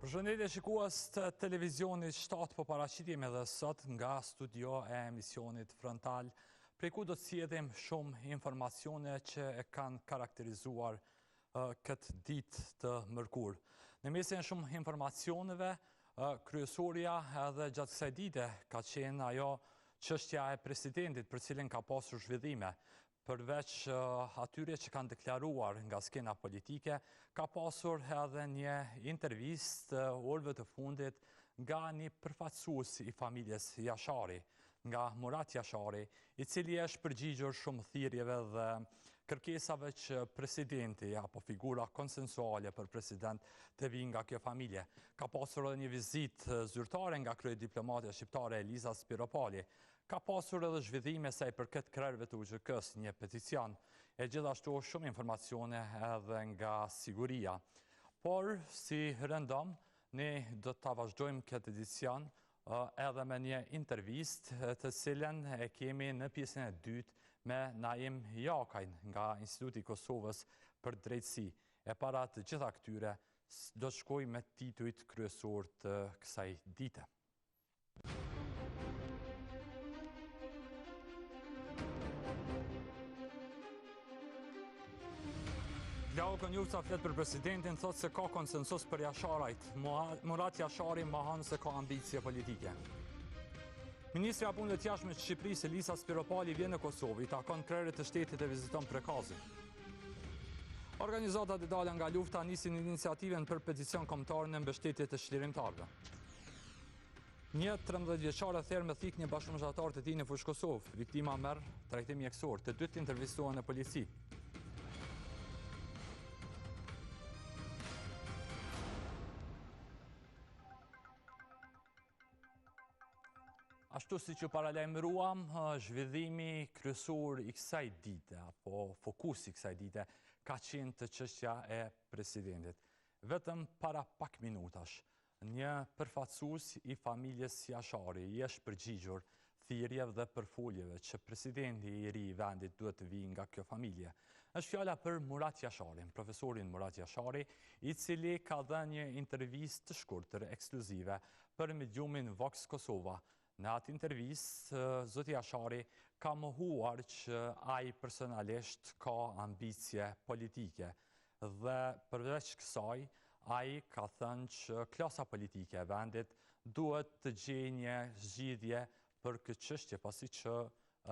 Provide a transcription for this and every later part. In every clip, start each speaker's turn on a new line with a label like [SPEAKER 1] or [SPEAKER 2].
[SPEAKER 1] Përshëndetje shikues të televizionit 7 po paraqitemi edhe sot nga studio e emisionit Frontal, prej ku do të sjellem shumë informacione që e kanë karakterizuar këtë ditë të mërkurë. Në mesin e shumë informacioneve, kryesorja edhe gjatë kësaj dite ka qenë ajo çështja e presidentit për cilën ka pasur zhvillime. Përveç atyre që kanë deklaruar nga skena politike, ka pasur edhe një intervistë orëve të fundit nga një përfaqësues i familjes Jashari, nga Murat Jashari, i cili është përgjigjur shumë thirrjeve dhe kërkesave që presidenti apo figura konsensuale për president të vijë nga kjo familje. Ka pasur edhe një vizitë zyrtare nga kryediplomatja shqiptare Eliza Spiropali. Ka pasur edhe zhvillime sa i përket krerëve të UÇK-s, një peticion, e gjithashtu shumë informacione edhe nga siguria. Por, si rëndom, ne do të vazhdojmë këtë edicion edhe me një intervistë të cilën e kemi në pjesën e dytë me Naim Jakajn nga Instituti i Kosovës për Drejtësi. E para të gjitha këtyre do të shkoj me titujt kryesor të kësaj dite. Glau Konjuca flet për presidentin, thot se ka konsensus për Jasharajt. Murat Jashari mohon se ka ambicie politike. Ministri i Punëve të Jashtme të Shqipërisë Eliza Spiropali vjen në Kosovë, i takon krerët të shtetit e viziton Prekazin. Organizatat e dalë nga lufta nisin iniciativën për peticion kombëtar në mbështetje të çlirimtarëve. Një 13-vjeçare therr me thik një bashkëmoshatar të tij në Fushë Kosovë. Viktima merr trajtim mjekësor, të dytë intervistuan në polici. Ashtu si që paralajmëruam, zhvillimi kryesor i kësaj dite, apo fokusi i kësaj dite, ka qenë të çështja e presidentit. Vetëm para pak minutash, një përfaqësues i familjes Jashari i është përgjigjur thirrjeve dhe përfoljeve që presidenti i ri i vendit duhet të vijë nga kjo familje. Është fjala për Murat Jasharin, profesorin Murat Jashari, i cili ka dhënë një intervistë të shkurtër ekskluzive për mediumin Vox Kosova. Në atë intervistë, zoti Jashari ka mohuar që ai personalisht ka ambicie politike dhe përveç kësaj, ai ka thënë që klasa politike e vendit duhet të gjejë një zgjidhje për këtë çështje, pasi që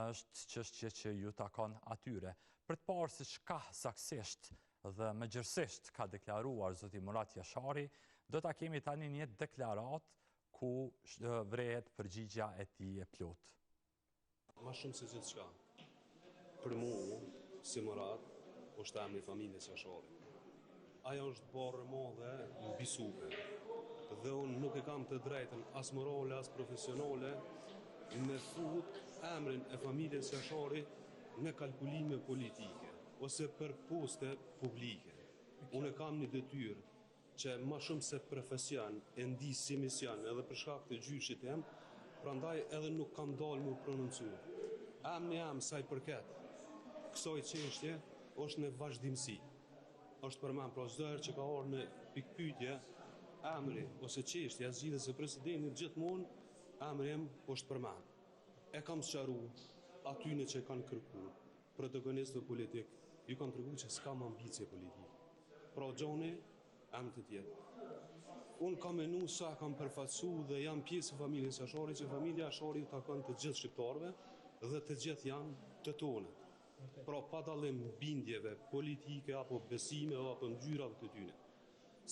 [SPEAKER 1] është çështje që ju takon atyre. Për të parë se çka saktësisht dhe mëgjërësisht ka deklaruar zoti Murat Jashari, do ta kemi tani një deklaratë ku vrehet përgjigja e tij e plotë.
[SPEAKER 2] Ma shumë se gjithçka, për mua, si Murat, është emri i familjes Jashari. Ajo është barë madhe mbi supe, dhe unë nuk e kam të drejtën as morale, as profesionale, me fut emrin e familjes Jashari në kalkulime politike, ose për poste publike. Unë e kam një detyrë që ma shumë se profesion e ndi si mision edhe për shkak të gjyqit em, prandaj edhe nuk kam dalë më prononcu. Emri jam sa i përket kësaj çështje është në vazhdimsi. Është për mënd, pra çdo herë që ka ardhur në pikpyetje emri ose çështja e zgjidhjes së presidentit, gjithmonë emri im është për mënd. E kam sqaruar atyne që kanë kërkuar protagonistët politik, ju kanë treguar që s'kam ambicie politike. Pra Gjoni emër të tjetë. Unë kam menu sa kam përfaqësuar dhe jam pjesë e familjes Jashari, që familja Jashari u takon të gjithë shqiptarëve dhe të gjithë janë të tonët. Pra pa dallim bindjeve politike apo besime apo ngjyrave të tyre.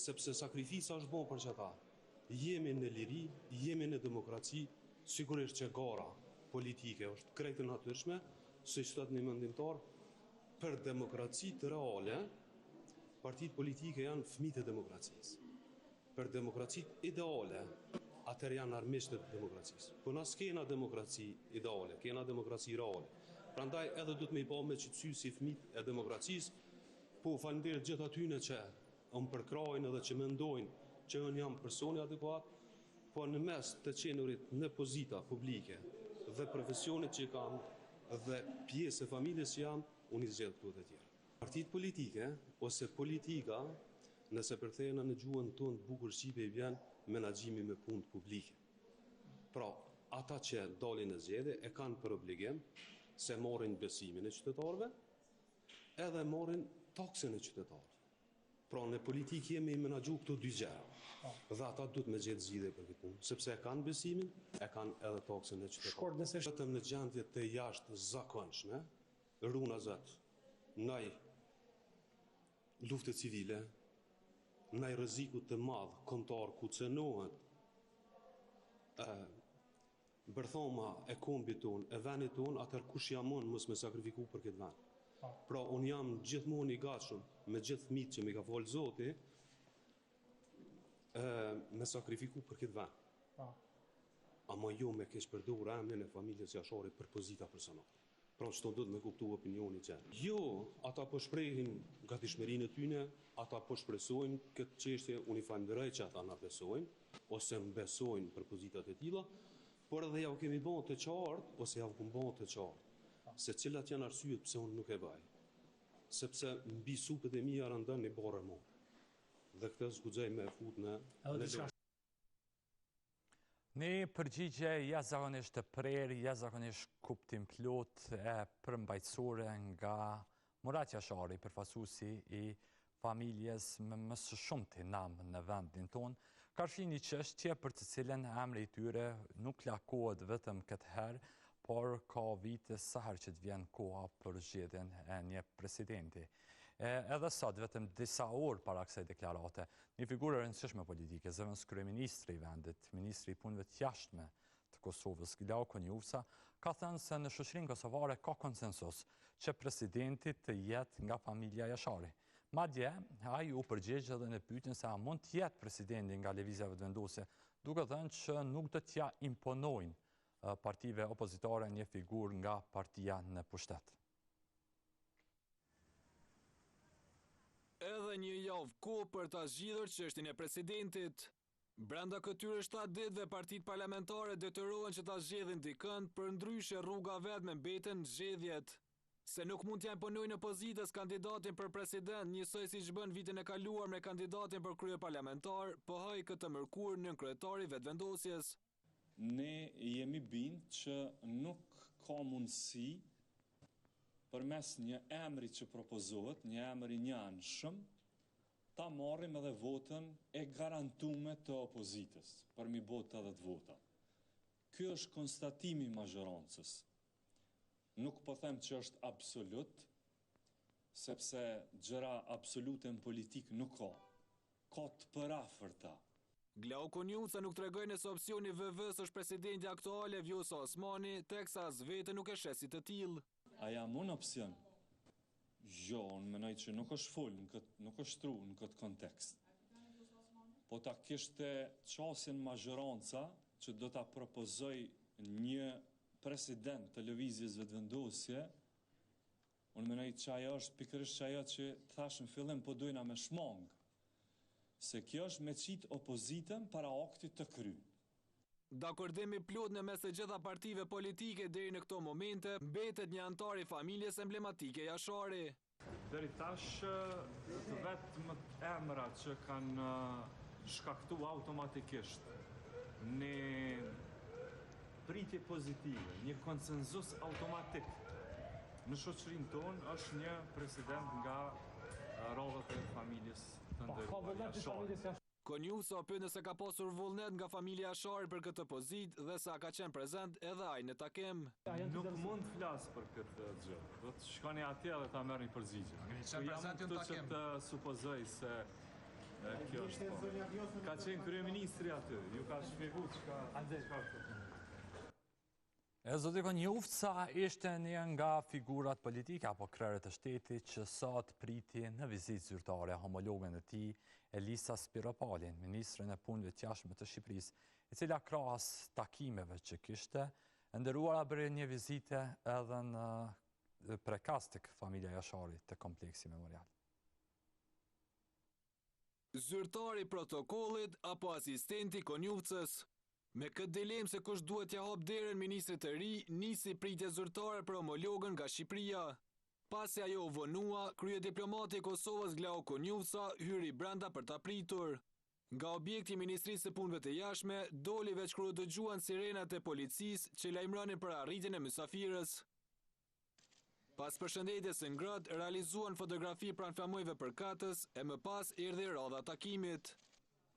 [SPEAKER 2] Sepse sakrifica është bërë për çka. Jemi në liri, jemi në demokraci, sigurisht që gara politike është krejt e natyrshme, siç thotë një mendimtar, për demokraci të reale. Partitë politike janë fëmijët e demokracisë. Për demokracitë ideale, atëherë janë armiqtë e demokracisë. Po na s'kena demokraci ideale, kena demokraci reale. Prandaj edhe duhet me i pa me qetësi si fëmijët e demokracisë, po falënderit gjithë atyne që më përkrajnë edhe që mendojnë që unë jam personi adekuat, po në mes të qenurit në pozita publike dhe profesionit që kam dhe pjesë e familjes që jam, unë i zgjedh këto të tjera. Partitë politike ose politika nëse përthejena në gjuhën tonë të bukur shqipe i vjen menaxhimi me punë publike. Pra, ata që dalin në zgjedhje e kanë për obligim se marrin besimin e qytetarëve, edhe marrin taksën e qytetarëve. Pra, në politikë jemi i menaxhu këto dy gjëra. Dhe ata duhet me gjetë zgjidhje për këtë punë, sepse e kanë besimin, e kanë edhe taksën e qytetarëve. Vetëm në gjendje të jashtëzakonshme, runa zot, ndaj lufte civile, ndaj rreziku të madh kombëtar ku cënohet bërthoma e kombit tonë, e vendit tonë, atëherë kush jamon mos me sakrifiku për këtë vend. Pra, unë jam gjithmonë i gatshëm me gjithë fëmijët që mi ka folë Zoti, me sakrifiku për këtë vend. Ama jo me keq përdorur emrin e familjes Jasharit për pozita personale. Pra, çdo duhet me kuptu opinioni që. Jo, ata po shprehin gatishmërinë e tyne, ata po shpresojnë këtë çështje, unë i falenderoj që ata na besojnë, ose mbesojnë për pozitat e tilla, por edhe ja u kemi bën të qartë, ose ja u kum bën të qartë, se cilat janë arsyet pse unë nuk e vaj. Sepse mbi supet e mia rëndon një borë më. Dhe këtë zguxoj me fut në
[SPEAKER 1] Një përgjigje jashtëzakonisht të prerë, jashtëzakonisht kuptim plot e përmbajtësore nga Murat Jashari, përfaqësuesi i familjes me më së shumti nam në vendin tonë, ka fshirë një çështje për të cilën emri i tyre nuk lakohet vetëm këtë herë, por ka vite sa herë që të vjen koha për zgjedhjen e një presidenti. Edhe sot, vetëm disa orë para kësaj deklarate, një figurë e rëndësishme politike, zëvendës kryeministri i vendit, ministri i punëve të jashtme të Kosovës, Glauko Njufca, ka thënë se në shoqërinë kosovare ka konsensus që presidenti të jetë nga familja Jashari. Madje, ai u përgjigj edhe në pyetjen se a mund të jetë presidenti nga lëvizja vetëvendosje, duke thënë që nuk do t'ja imponojnë partive opozitare një figurë nga partia në pushtet.
[SPEAKER 3] Edhe një javë kohë për ta zgjidhur çështjen e presidentit. Brenda këtyre 7 ditëve partitë parlamentare detyrohen që ta zgjedhin dikën, përndryshe rruga vetme mbeten zgjedhjet. Se nuk mund t'ja imponojnë opozitës kandidatin për president, njësoj siç bën vitin e kaluar me kandidatin për kryeparlamentar, pohoi këtë mërkur nën kryetari vetëvendosjes.
[SPEAKER 4] Ne jemi bind që nuk ka mundësi përmes një emri që propozohet, një emri një anshëm, ta marrim edhe votën e garantume të opozitës, për mi bot edhe të vota. Ky është konstatimi i mazhorancës. Nuk po them që është absolut, sepse gjëra absolute në politik nuk ka. Ka të përafërta.
[SPEAKER 3] Glauko Njufca nuk tregoi nëse opsioni VV-s është presidenti aktuale Vjosa Osmani, teksa as vetë nuk e shesi të tillë.
[SPEAKER 4] A jam unë opsion? Jo, unë menoj që nuk është full, nuk është tru në këtë kontekst. Po ta kishte qasjen mazhoranca që do ta propozoj një president të lëvizjes vetëvendosje, unë menoj që ajo është pikërisht që ajo që thash në fillim po dojna me shmang, se kjo është me qitë opozitën para aktit të kry.
[SPEAKER 3] Dakordimi plot në mes të gjitha partive politike deri në këto momente, mbetet një antar i familjes emblematike Jashari.
[SPEAKER 4] Deri tash të vetëm emra që kanë shkaktu automatikisht një pritje pozitive, një konsenzus automatik në shoqërinë tonë është një president nga radhët e familjes të nderuar Jashari.
[SPEAKER 3] Njufca pyet nëse ka pasur vullnet nga familja Jashari për këtë pozitë dhe sa ka qenë prezent edhe ai në takim.
[SPEAKER 4] Nuk mund të flas për këtë gjë. Do të shkoni atje dhe ta merrni përgjigje. Jam këtu që të supozoj se kjo është. Ka qenë kryeministri aty, ju ka shpjeguar çka.
[SPEAKER 1] Zoti Njufca ishte një nga figurat politike apo krerët e shtetit që sot priti në vizitë zyrtare homologën e tij Elisa Spiropalin, ministren e punëve të jashtme të Shqipërisë, e cila krahas takimeve që kishte, ndëruara bëri një vizite edhe në prekas tek familja Jashari të kompleksi memorial.
[SPEAKER 3] Zyrtari protokollit apo asistenti Njufcës. Me këtë dilemë se kush duhet t'ja hap derën ministrit të ri, nisi pritje zyrtare për homologën nga Shqipëria. Pasi ajo u vonua, kryediplomati i Kosovës Glau Konjuvsa hyri brenda për ta pritur. Nga objekti i Ministrisë së Punëve të Jashtme doli veç kur u dëgjuan sirenat e policisë që lajmëronin për arritjen e mysafirës. Pas përshëndetjes së ngrohtë, realizuan fotografi pranë flamujve përkatës e më pas erdhi radha takimit.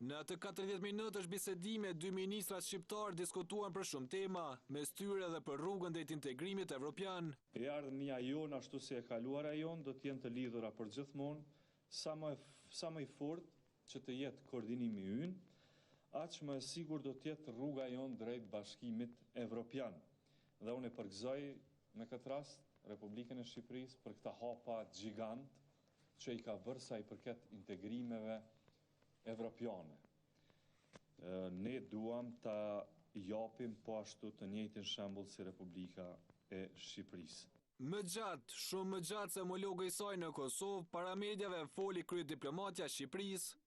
[SPEAKER 3] Në atë 40 minutash bisedime, dy ministrat shqiptar diskutuan për shumë tema, mes tyre dhe për rrugën drejt integrimit evropian.
[SPEAKER 4] E ardhmja jonë ashtu si e kaluara jonë do të jenë të lidhura për gjithmonë, sa më i fortë që të jetë koordinimi ynë, aq më e sigur do të jetë rruga jonë drejt bashkimit evropian. Dhe unë e përgëzoj në këtë rast Republikën e Shqipërisë për këta hapa gjigant që i ka bërë sa i përket integrimeve evropiane. Ne duam ta japim po ashtu të njëjtin shembull si Republika e Shqipërisë.
[SPEAKER 3] Më gjatë, shumë më gjatë se homologë i saj në Kosovë, para mediave foli kryediplomatja e Shqipërisë.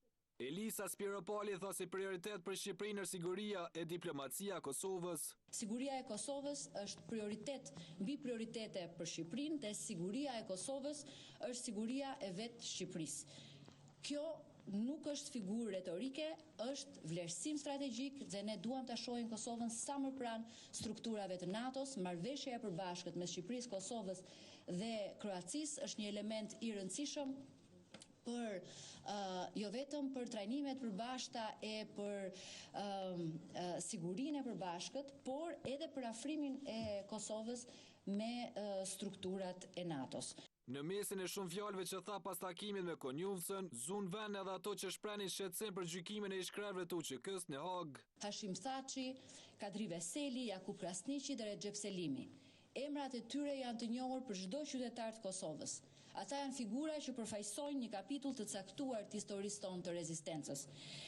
[SPEAKER 3] Elisa Spiropali tha si prioritet për Shqipërinë është siguria e diplomacia e Kosovës.
[SPEAKER 5] Siguria e Kosovës është prioritet mbi prioritete për Shqipërinë dhe siguria e Kosovës është siguria e vetë Shqipërisë. Kjo nuk është figurë retorike, është vlerësim strategjik dhe ne duam të shohim Kosovën sa më pranë strukturave të NATO-s. Marrëveshja e përbashkët mes Shqipërisë, Kosovës dhe Kroacisë është një element i rëndësishëm për jo vetëm për trajnimet përbashkëta e për sigurinë e përbashkët, por edhe për afrimin e Kosovës me strukturat e NATO-s.
[SPEAKER 3] Në mesin e shumë fjalëve që tha pas takimit me Konjuvsën, zun vend edhe ato që shprehin shqetësim për gjykimin e ish-krerëve të UÇK-s në Hag.
[SPEAKER 5] Hashim Thaçi, Kadri Veseli, Jakub Krasniqi dhe Recep Selimi. Emrat e tyre janë të njohur për çdo qytetar të Kosovës. Ata janë figura që përfaqësojnë një kapitull të caktuar të historisë tonë të rezistencës.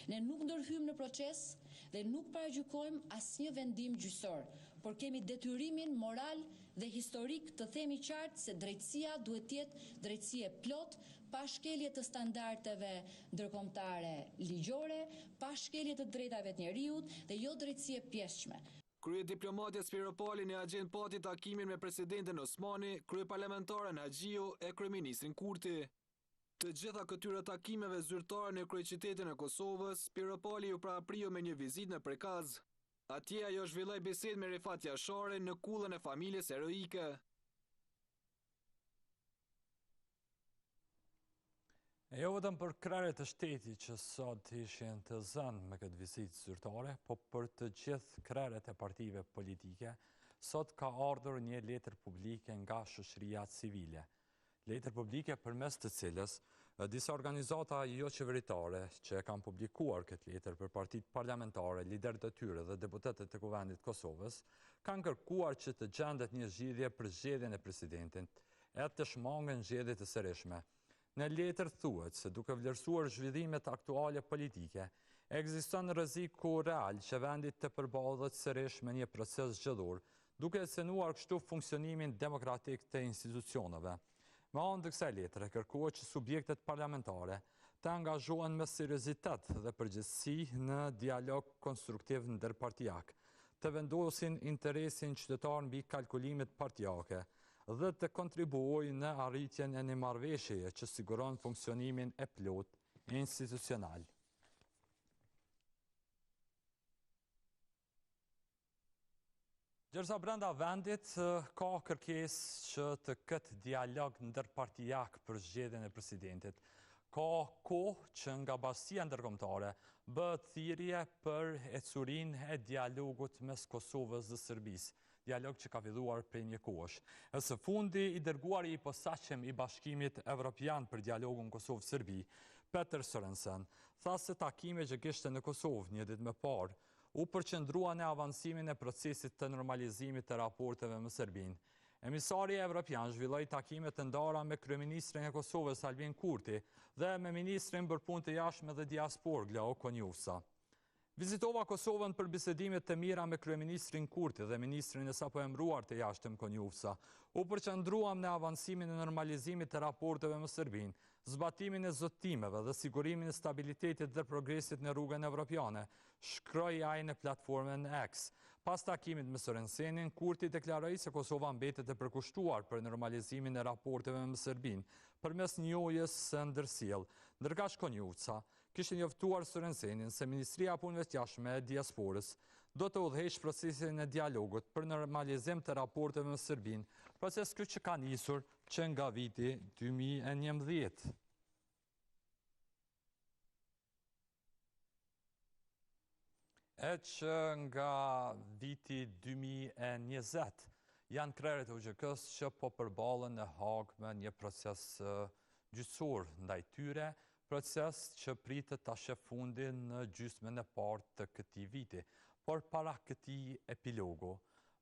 [SPEAKER 5] Ne nuk ndërhyjmë në proces dhe nuk paragjykojmë asnjë vendim gjyqësor, por kemi detyrimin moral dhe historik të themi qartë se drejtësia duhet të jetë drejtësi e plotë, pa shkelje të standardeve ndërkombëtare ligjore, pa shkelje të drejtave të njerëzit dhe jo drejtësi e pjesshme.
[SPEAKER 3] Kryediplomatja Spiropali në agjend pati takimin me presidentin Osmani, kryeparlamentaren Haxhiu e kryeministrin Kurti. Të gjitha këtyre takimeve zyrtare në kryeqytetin e Kosovës, Spiropali u parapriu me një vizitë në Prekaz. Atje ajo zhvilloi bisedë me Rifat Jasharin në kullën e familjes heroike.
[SPEAKER 1] E jo vetëm për krerët e shtetit që sot ishin të zënë me këtë vizitë zyrtare, po për të gjithë krerët e partive politike, sot ka ardhur një letër publike nga shoqëria civile. Letër publike përmes të cilës disa organizata jo qeveritare që kanë publikuar këtë letër për partitë parlamentare, liderët e tyre dhe deputetët e Kuvendit Kosovës, kanë kërkuar që të gjendet një zgjidhje për zgjedhjen e presidentit e të shmangën zgjedhjet e sërishme. Në letër thuhet se duke vlerësuar zhvillimet aktuale politike, ekziston rreziku real që vendi të përballet sërish me një proces zgjedhor, duke cënuar kështu funksionimin demokratik të institucioneve. Me anë të kësaj letre kërkohet që subjektet parlamentare të angazhohen me seriozitet dhe përgjegjësi në dialog konstruktiv ndërpartijak, të vendosin interesin qytetar mbi kalkulimet partijake dhe të kontribuojë në arritjen e një marrëveshjeje që siguron funksionimin e plotë institucional. Ndërsa brenda vendit ka kërkesë që të ketë dialog ndërpartijak për zgjedhjen e presidentit. Ka kohë që nga bashkia ndërkombëtare bëhet thirrje për ecurinë e dialogut mes Kosovës dhe Serbisë. Dialog që ka filluar prej një kohësh. E së fundi, i dërguari i posaçëm i Bashkimit Evropian për dialogun Kosovë-Serbi, Peter Sørensen, tha se takimi që kishte në Kosovë një ditë më parë, u përqendrua në avancimin e procesit të normalizimit të raporteve me Serbinë. Emisari evropian zhvilloi takime të ndara me kryeministrin e Kosovës Albin Kurti dhe me ministrin për punë të jashtme dhe diasporë Glau Konjuvsa. Vizitova Kosovën për bisedimet të mira me kryeministrin Kurti dhe ministrin e sapo emëruar të jashtëm Konjufsa. U përqendruam në avancimin e normalizimit të raporteve me Serbinë, zbatimin e zotimeve dhe sigurimin e stabilitetit dhe progresit në rrugën evropiane, shkroi ai në platformën X. Pas takimit me Sorensenin, Kurti deklaroi se Kosova mbetet e përkushtuar për normalizimin e raporteve me Serbinë përmes njojës së ndërsjellë, ndërkaq Konjufsa kishte njoftuar Sorensenin se Ministria e Punëve të Jashtme e Diasporës do të udhëheqë procesin e dialogut për normalizim të raporteve me Serbinë, proces ky që ka nisur që nga viti 2011. E që nga viti 2020 janë krerët e UGK-s që po përballen në Hagë me një proces gjyqësor ndaj tyre, proces që pritet ta sheh fundin në gjysmën e parë të këtij viti. Por para këtij epilogu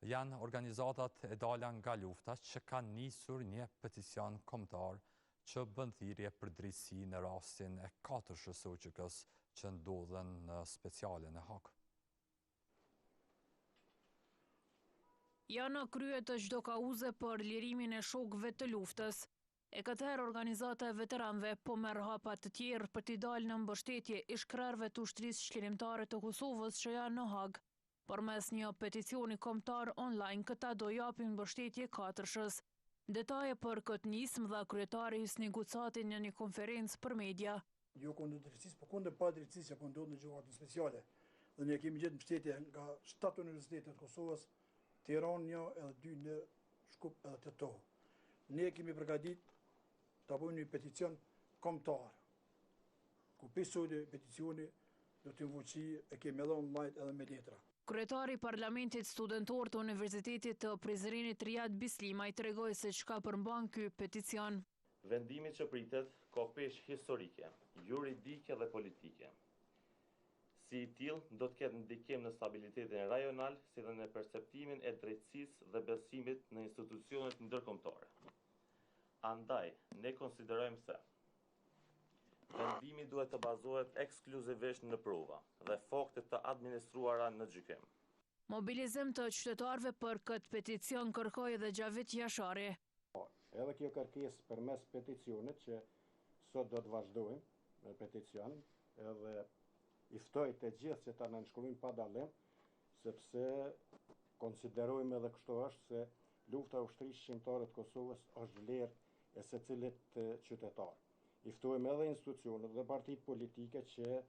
[SPEAKER 1] janë organizatat e dala nga lufta që kanë nisur një peticion kombëtar që bën thirrje për drejtësi në rastin e 4 së UGK-s që ndodhen në speciale në Hagë.
[SPEAKER 6] Janë në krye të çdo kauze për lirimin e shokëve të luftës. E këtëherë organizata e veteranëve po merr hapa të tjerë për t'i dalë në mbështetje ish krerëve të ushtrisë çlirimtare të Kosovës që janë në Hagë. Përmes një peticioni kombëtar online, këta do japin mbështetje 4-shës. Detaje për këtë nismë dha kryetari Hysni Gucati në një konferencë për media.
[SPEAKER 7] Jo kundër drejtësisë, por kundër pa drejtësisë që po ndodh në gjykatën speciale. Dhe ne kemi gjetë mbështetje nga 7 universitete të Kosovës, Tiranë 1 edhe 2 në Shkup edhe Tetovo. Ne kemi përgatitur ta bëjmë një peticion kombëtar, ku pesojë peticioni do të fuqi e kemi edhe online edhe me letra.
[SPEAKER 6] Kryetari i Parlamentit Studentor të Universitetit të Prizrenit Riyad Bislimaj tregoi se çka përmban ky peticion.
[SPEAKER 8] Vendimi që pritet ka peshë historike, juridike dhe politike. Si i tillë do të ketë ndikim në stabilitetin rajonal, si dhe në perceptimin e drejtësisë dhe besimit në institucionet ndërkombëtare. Andaj, ne konsiderojmë se vendimi duhet të bazohet ekskluzivisht në prova dhe fakte të administruara në gjykim.
[SPEAKER 6] Mobilizim të qytetarëve për këtë peticion kërkoi edhe Xhavit Jashari.
[SPEAKER 9] Edhe kjo kërkesë përmes peticionit që sot do të vazhdojmë me peticion, edhe i ftoj të gjithë që ta nënshkruajnë pa dallim, sepse konsiderojmë edhe kështu është se lufta e ushtrisë shqiptare të Kosovës është vlerë e secilit qytetar. I ftojmë edhe institucionet dhe partitë politike që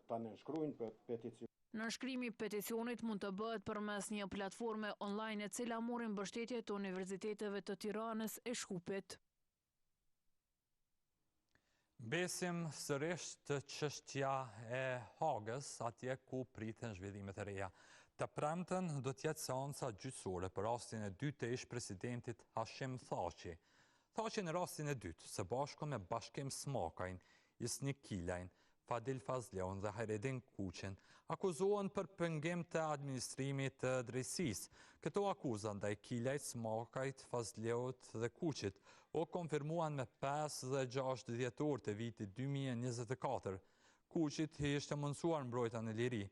[SPEAKER 9] ta nënshkruajnë për peticion.
[SPEAKER 6] Nënshkrimi i peticionit mund të bëhet përmes një platforme online e cila mori mbështetje të universiteteve të Tiranës e Shkupit.
[SPEAKER 1] Besim sërish të çështja e Hagës, atje ku priten zhvillimet e reja. Të premten do t'jetë seanca gjyqësore për rastin e dytë të ish-presidentit Hashim Thaçi. Thaçi në rastin e dytë, së bashku me Bashkim Smakajn, Isni Kilajn, Fadil Fazleun dhe Hajredin Kuqin, akuzohen për pengim të administrimit të drejtësisë. Këto akuza ndaj Kilajt, Smakajt, Fazleut dhe Kuqit o konfirmuan me 5 dhe 6 dhjetor të vitit 2024. Kuqit ishte mundësuar mbrojtja në liri,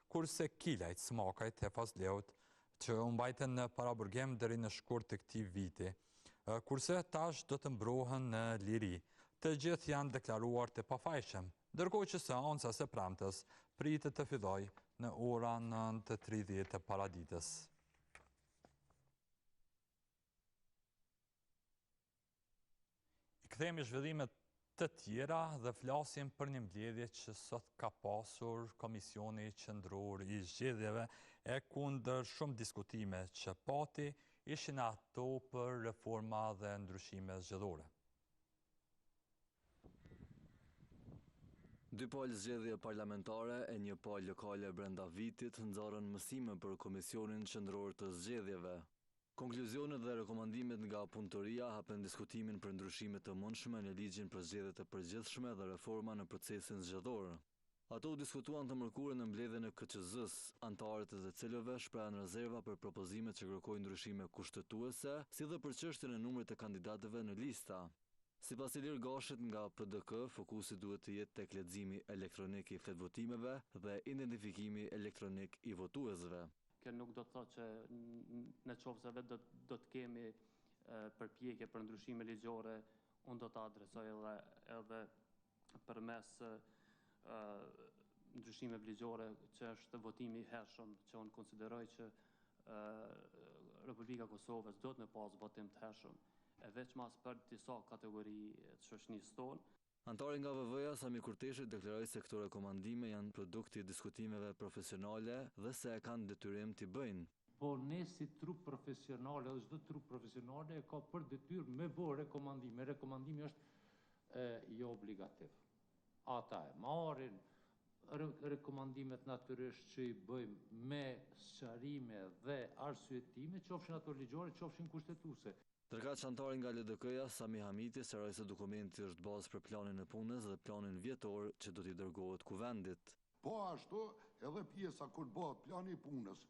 [SPEAKER 1] kurse Kilajt, Smakajt e Fazleut që u mbajtën në paraburgim deri në shkurt të këtij viti, kurse tash do të mbrohen në liri. Të gjithë janë deklaruar të pafajshëm, ndërkohë që seanca së premtes pritet të fillojë në ora 9:30 të paraditës. Kthehemi zhvillimet të tjera dhe flasim për një mbledhje që sot ka pasur Komisioni Qendror i Zgjedhjeve e kundër shumë diskutime që pati ishin ato për reforma dhe ndryshime zgjedhore.
[SPEAKER 10] Dy palë zgjedhje parlamentare e një palë lokale brenda vitit nxorën mësime për Komisionin Qendror të Zgjedhjeve. Konkluzionet dhe rekomandimet nga punëtoria hapen diskutimin për ndryshime të mundshme në ligjin për zgjedhjet e përgjithshme dhe reforma në procesin zgjedhor. Ato u diskutuan të mërkurën në mbledhjen e KQZ-s, anëtarët e të cilëve shprehan rezerva për propozimet që kërkojnë ndryshime kushtetuese, si dhe për çështjen e numrit të kandidatëve në lista. Sipas Ilir Gashit nga PDK, fokusi duhet të jetë tek leximi elektronik i fletvotimeve dhe identifikimi elektronik i votuesve.
[SPEAKER 11] Kjo nuk do të thotë që në qoftë se vetë do të kemi përpjekje për ndryshime ligjore, unë do të adresoj edhe përmes ndryshimeve ligjore që është votimi i hershëm, që unë konsideroj që Republika Kosovës do të me pas votim të hershëm, e veçmas për disa kategori të shoqënisë tonë.
[SPEAKER 10] Antari nga VV-ja, Sami Kurteshi, deklaroi se këto rekomandime janë produkti i diskutimeve profesionale dhe se e kanë detyrim t'i bëjnë.
[SPEAKER 12] Po ne si trup profesionale, dhe çdo trup profesionale ka për detyrë me bë rekomandime. Rekomandimi është jo obligativ. Ata e marrin, rekomandimet natyrisht që i bëjmë me sqarime dhe arsyetime, qofshin ato ligjore, qofshin kushtetuese.
[SPEAKER 10] Ndërkaq antari nga LDK-ja, Sami Hamiti, sqaroi se dokumenti është bazë për planin e punës dhe planin vjetor që do t'i dërgohet kuvendit.
[SPEAKER 13] Po ashtu edhe pjesa kur bëhet plani i punës,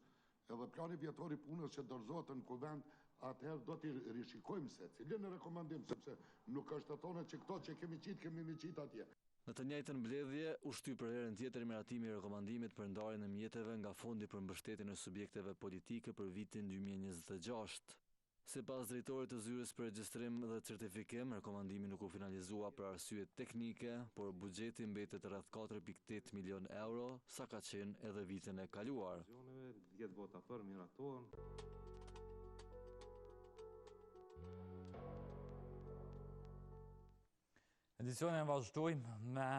[SPEAKER 13] edhe plani vjetor i punës që dorëzohet në kuvend, atëherë do t'i rishikojmë se cilin e rekomandim, sepse nuk është të thonë që këto që kemi qitë atje.
[SPEAKER 10] Në të njëjtën mbledhje, u shtyp për herën tjetër miratimi i rekomandimit për ndarjen e mjeteve nga Fondi për mbështetjen e subjekteve politike për vitin 2026. Sipas drejtorit të Zyrës për regjistrim dhe certifikim, rekomandimi nuk u finalizua për arsye teknike, por buxheti mbetet rreth 4.8 milion euro, sa ka qenë edhe vitin e kaluar.
[SPEAKER 14] 10 vota për miratohen.
[SPEAKER 1] Edicionin vazhdojmë me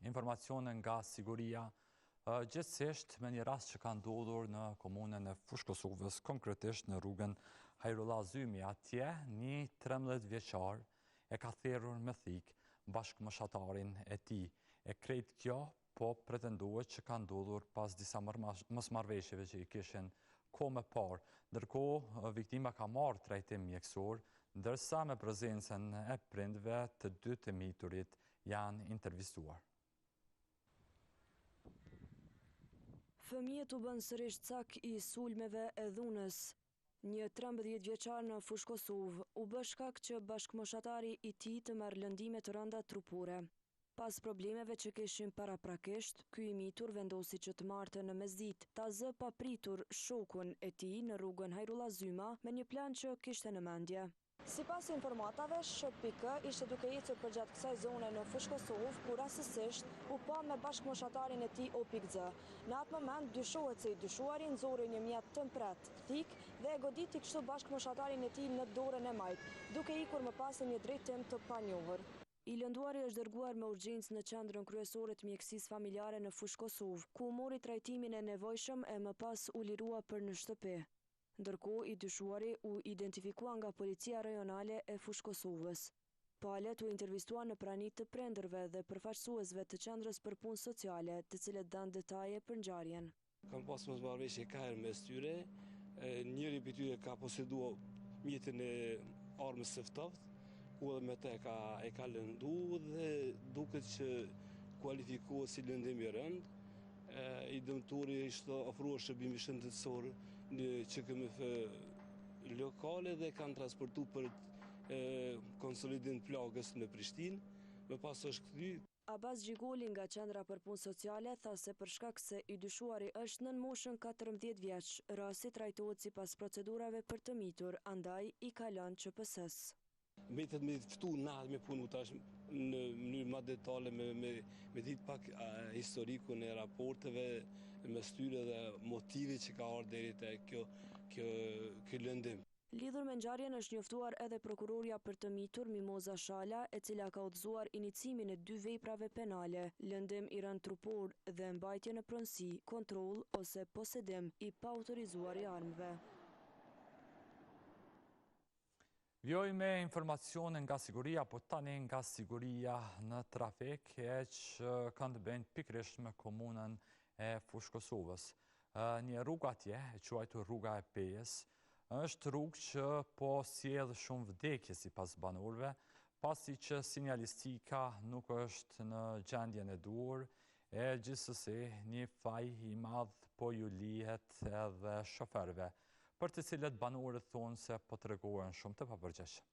[SPEAKER 1] informacione nga siguria, gjithsesht me një rast që ka ndodhur në komunën e Fushë Kosovës, konkretisht në rrugën Hajrullah Zymi. Atje një 13 vjeçar e ka therrur me thik bashkëmoshataren e tij. E krejt kjo po pretendohet që ka ndodhur pas disa mosmarrveshjeve që i kishin kohë më parë. Ndërkohë viktima ka marrë trajtim mjekësor, ndërsa me prezencën e prindve të dy të miturit janë intervistuar.
[SPEAKER 15] Fëmijët u bën sërish cak i sulmeve e dhunës. Një 13 vjeçar në Fushë Kosovë u bë shkak që bashkëmoshatari i tij të marrë lëndime të rënda trupore. Pas problemeve që kishin paraprakisht, ky i mitur vendosi që të marrte në mesditë ta zë papritur shokun e tij në rrugën Hajrullah Zyma me një plan që kishte në mendje. Sipas informatave, SHP-K ishte duke ecur përgjatë kësaj zone në Fushë Kosovë, kur rastësisht u pa me bashkëmoshatarin e tij OPZ. Në atë moment dyshohet se i dyshuari nxorri një mjet tëmpret, thik dhe e goditi kështu bashkëmoshatarin e tij në dorën e majt, duke ikur më pas në një drejtim të panjohur. I lënduari është dërguar me urgjencë në qendrën kryesore të mjekësisë familjare në Fushë Kosovë, ku mori trajtimin e nevojshëm e më pas u lirua për në shtëpi. Ndërkohë i dyshuari u identifikua nga Policia Rajonale e Fushë Kosovës. Palët u intervistua në pranit të prindërve dhe përfaqësuesve të qendrës për punë sociale, të cilët dhanë detaje për ngjarjen.
[SPEAKER 2] Kam pas mosmarrëveshje kaher mes tyre, njëri prej tyre ka poseduar mjetin e armës së ftoftë, ku edhe me të e ka lëndu dhe duket që kualifikohet si lëndim i rënd. I dëmtuari ishte ofruar shërbime shëndetësor në QKMF lokale dhe kanë transportu për konsolidim plagës në Prishtinë, më pas është kthy.
[SPEAKER 15] Abaz Gjigoli nga qendra për punë sociale tha se për shkak se i dyshuari është nën moshën 14 vjeç, rasti trajtohet sipas procedurave për të mitur, andaj i ka lënë QPS-s.
[SPEAKER 2] Mbetet me ftu natë me punu tash në mënyrë më detale me ditë pak historikun e raporteve mes tyre dhe motivi që ka ardhur deri te kjo lëndim.
[SPEAKER 15] Lidhur me ngjarjen është njoftuar edhe prokuroria për të mitur Mimoza Shala, e cila ka udhëzuar inicimin e 2 veprave penale, lëndim i rënd trupor dhe mbajtje në pronësi, kontroll ose posedim i paautorizuar i armëve.
[SPEAKER 1] Vjoj me informacione nga siguria, po tani nga siguria në trafik, që kanë të bëjnë pikrisht me komunën e Fushë Kosovës. Një rrugë atje, e quajtur rruga e Pejës, është rrugë që po sjellë shumë vdekje sipas banorëve, pasi që sinjalistika nuk është në gjendjen e duhur, e gjithsesi një faj i madh po ju lihet edhe shoferëve, për të cilët banorët thonë se po tregohen shumë të papërgjeshëm.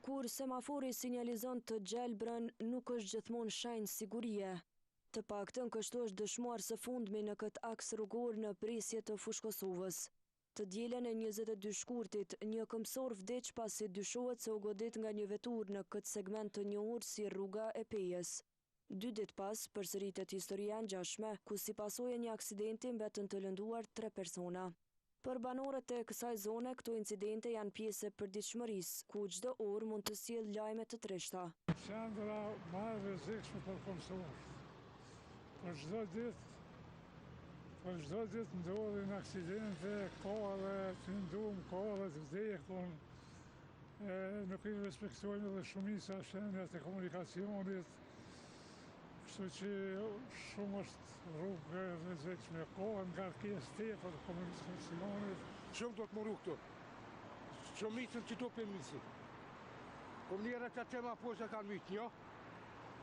[SPEAKER 15] Kur semafori sinjalizon të gjelbrën, nuk është gjithmonë shenjë sigurie. Të paktën kështu është dëshmuar së fundmi në këtë aks rrugor në presje të Fushë Kosovës. Të dielën e 22 shkurtit, një këmbësor vdiq pasi dyshohet se u godit nga një vetur në këtë segment të njohur si rruga e Pejës. 2 ditë pas, përsëritet historia e ngjashme, ku si pasojë një aksidenti mbetën të lënduar 3 persona. Për banorët e kësaj zone, këto incidente janë pjesë e përditshmërisë, ku çdo orë mund të sjellë lajme të trishta.
[SPEAKER 16] Qendra më e rrezikshme për Kosovë. Për çdo ditë ndodhin aksidente, ka edhe të ndum, ka edhe të vdekun. Nuk i respektojnë edhe shumica shenjat e komunikacionit. Kështu që shumë është rrugë e rrezikshme, ka ngarkesë tepër komunikacionit.
[SPEAKER 17] Shumë do të moru këtu. Shumicën që do për misit. Kom njëre që tema poshtë kanë mytë, jo?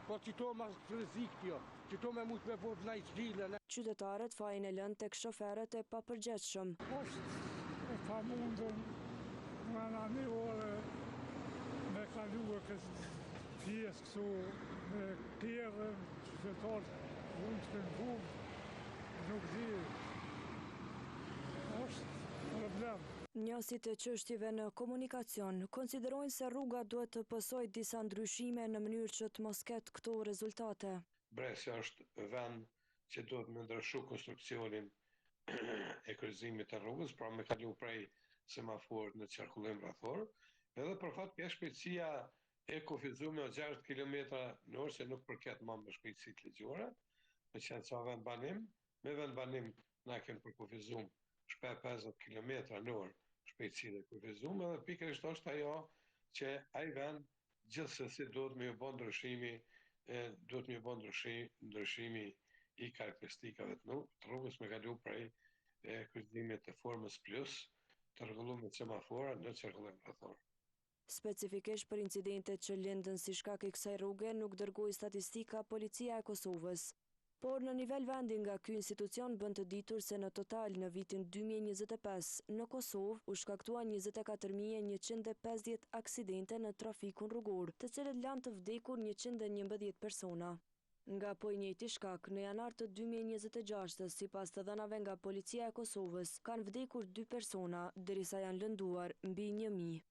[SPEAKER 17] Po që to ma rrezik, jo? Që to me mujtë me bërë nëjtë gjilën.
[SPEAKER 15] Qytetarët fajin e lënë tek shoferët e papërgjegjshëm.
[SPEAKER 16] Është e pa mundën në një orë me kaluë këtë pjesë kësu me kjerën, qytetarët mund të këndum, nuk di. Është problem.
[SPEAKER 15] Njësit e çështjeve në komunikacion konsiderojnë se rruga duhet të pësojë disa ndryshime në mënyrë që të mos ketë këto rezultate.
[SPEAKER 18] Bresi është vend që duhet me ndryshu konstruksionin e kryqëzimit të rrugës, pra me kalu prej semaforit në qarkullim rrethor, edhe për fat ke shpejtësia e kufizuar 60 km/h se nuk përket më me shpejtësitë ligjore, me qenë sa vend banim, me vend banim na kemi përkufizuar shpe 50 km/h shpejtësinë e kufizuar, edhe pikërisht është ajo që ai vend gjithsesi duhet me u bë ndryshimi i karakteristikave të rrugës me kalu prej kryqëzimit të formës plus të rregulluar me semafora në qarkullim rrethor.
[SPEAKER 15] Specifikisht për incidentet që lindën si shkak i kësaj rruge nuk dërgoi statistika Policia e Kosovës. Por në nivel vendi nga ky institucion bën të ditur se në total në vitin 2025 në Kosovë u shkaktuan 24.150 aksidente në trafikun rrugor, të cilët lanë të vdekur 111 persona. Nga po i njëjti shkak, në janar të 2026, sipas të dhënave nga Policia e Kosovës, kanë vdekur 2 persona, derisa janë lënduar mbi 1.000.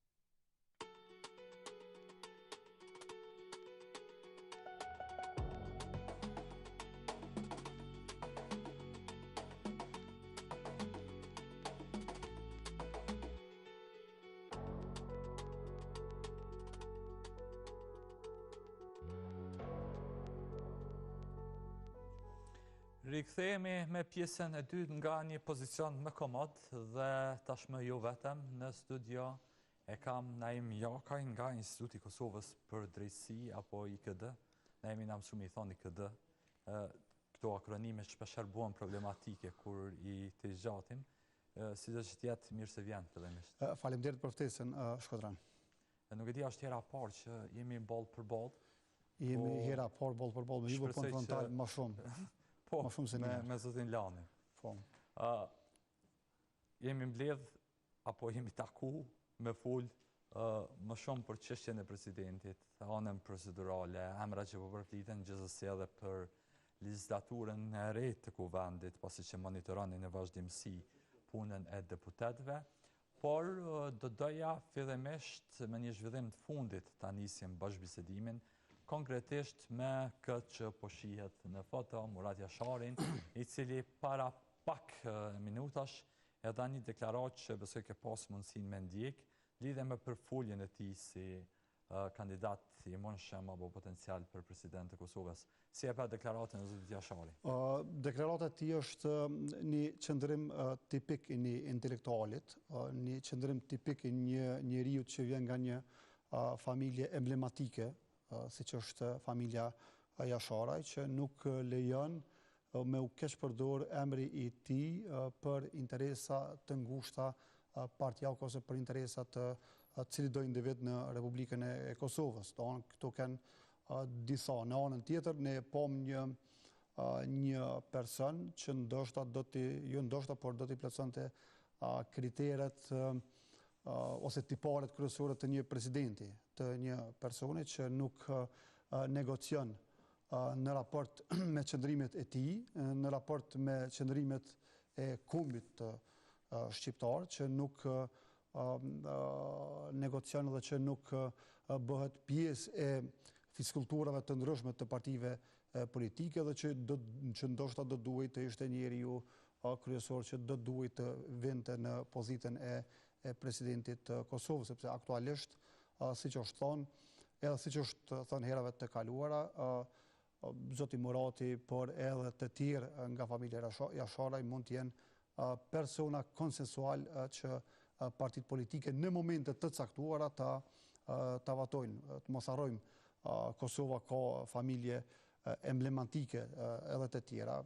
[SPEAKER 1] Rikthehemi me pjesën e dytë nga një pozicion më komod dhe tashmë jo vetëm në studio e kam Naim Jakaj nga Instituti Kosovës për Drejtësi apo IKD. Naimi na mësumi i thoni IKD. Këto akronime shpeshherë bëhen problematike kur i të zgjatim. Si do të jetë mirë se vjen fillimisht.
[SPEAKER 19] Faleminderit për ftesën, Shkodran.
[SPEAKER 1] Nuk e di është hera parë që jemi boll për boll.
[SPEAKER 19] Jemi hera parë boll për boll, me ju konfrontal më shumë.
[SPEAKER 1] Po, me zotin Lani. Jemi mbledh, apo jemi taku me full më shumë për çështjen e presidentit, anën procedurale, emra që po përfliten gjithsesi edhe për legjislaturën e re të kuvendit, pasi që monitoronin në vazhdimsi punën e deputetëve, por do doja fillimisht me një zhvillim të fundit ta nisim bashkëbisedimin, konkretisht me këtë që po shihet në foto, Murat Jasharin, i cili para pak minutash e dha një deklaratë që besoj ke pas mundësinë me ndjek, lidhe me përfoljen e tij si kandidat i mundshëm apo potencial për president të Kosovës. Si e pa deklaratën e zotit Jashari?
[SPEAKER 19] Deklarata e tij është një qëndrim tipik i një intelektualit, një qëndrim tipik i një njeriu që vjen nga një familje emblematike, si që është familja Jasharaj, që nuk lejon me u keq përdor emri i tij për interesa të ngushta partijake ose për interesa të cili do individ në Republikën e Kosovës. Këto kanë disa. Në anën tjetër, ne pom një person që ndoshta por do t'i plotësonte kriteret ose tiparet kryesore të një presidenti, të një personi që nuk negocion në raport me qëndrimet e tij, në raport me qëndrimet e kombit shqiptar, që nuk negocion dhe që nuk bëhet pjesë e fiskulturave të ndryshme të partive politike dhe që ndoshta do duhet të ishte njeriu kryesor që do duhet të vinte në pozitën e presidentit të Kosovës, sepse aktualisht, siç është thonë, edhe siç është thënë herave të kaluara, zoti Murati, por edhe të tjerë nga familja Jasharaj mund të jenë persona konsensual që partitë politike në momente të caktuara ta vatojnë. Të mos harrojmë, Kosova ka familje emblematike edhe të tjera.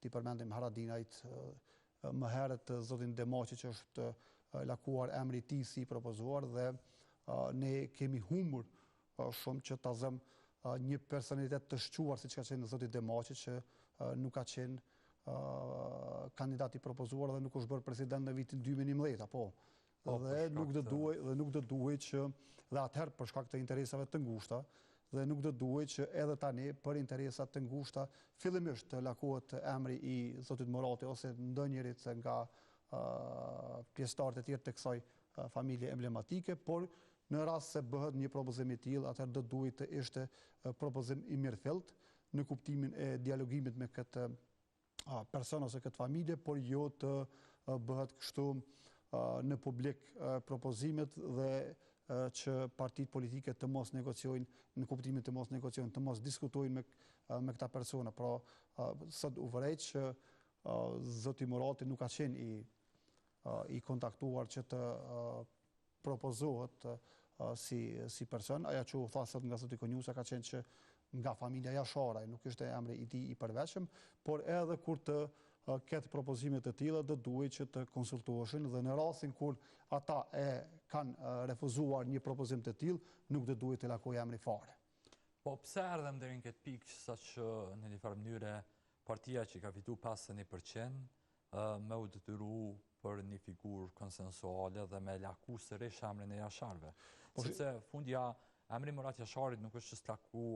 [SPEAKER 19] Ti përmendim Haradinajt, më herët zotin Demaçi që është lakuar emri i tij si propozuar dhe ne kemi humbur shumë që ta zëm një personalitet të shquar siç ka qenë zoti Demaçi që nuk ka qenë kandidat i propozuar dhe nuk është bërë president në vitin 2011, apo. Dhe nuk do duhet që dhe atëherë për shkak të interesave të ngushta dhe nuk do duhet që edhe tani për interesat të ngushta fillimisht të lakohet emri i zotit Murati ose ndonjërit nga pjesëtarët e tjerë të kësaj familje emblematike, por në rast se bëhet një propozim i tillë, atëherë do duhet të ishte propozim i mirëfillt në kuptimin e dialogimit me këtë person ose këtë familje, por jo të bëhet kështu në publik propozimet dhe që partitë politike të mos negociojnë në kuptimin të mos negociojnë, të mos diskutojnë me këta persona. Pra, sot u vërejt që zoti Murati nuk ka qenë i kontaktuar që të propozohet si person. Aja që u tha sot nga zoti Konjusa ka qenë që nga familja Jasharaj, nuk ishte emri i tij i përveçëm, por edhe kur të ketë propozimet e tilla do duhet që të konsultoheshin dhe në rastin kur ata kanë refuzuar një propozim të tillë, nuk do duhet të lakojë emri fare.
[SPEAKER 1] Po pse erdhem deri në këtë pikë saqë në një farë mënyrë partia që ka fituar 51% me u detyru për një figurë konsensuale dhe me laku sërish emrin e Jasharëve. Sepse fundja emri Murat Jasharit nuk është që s'laku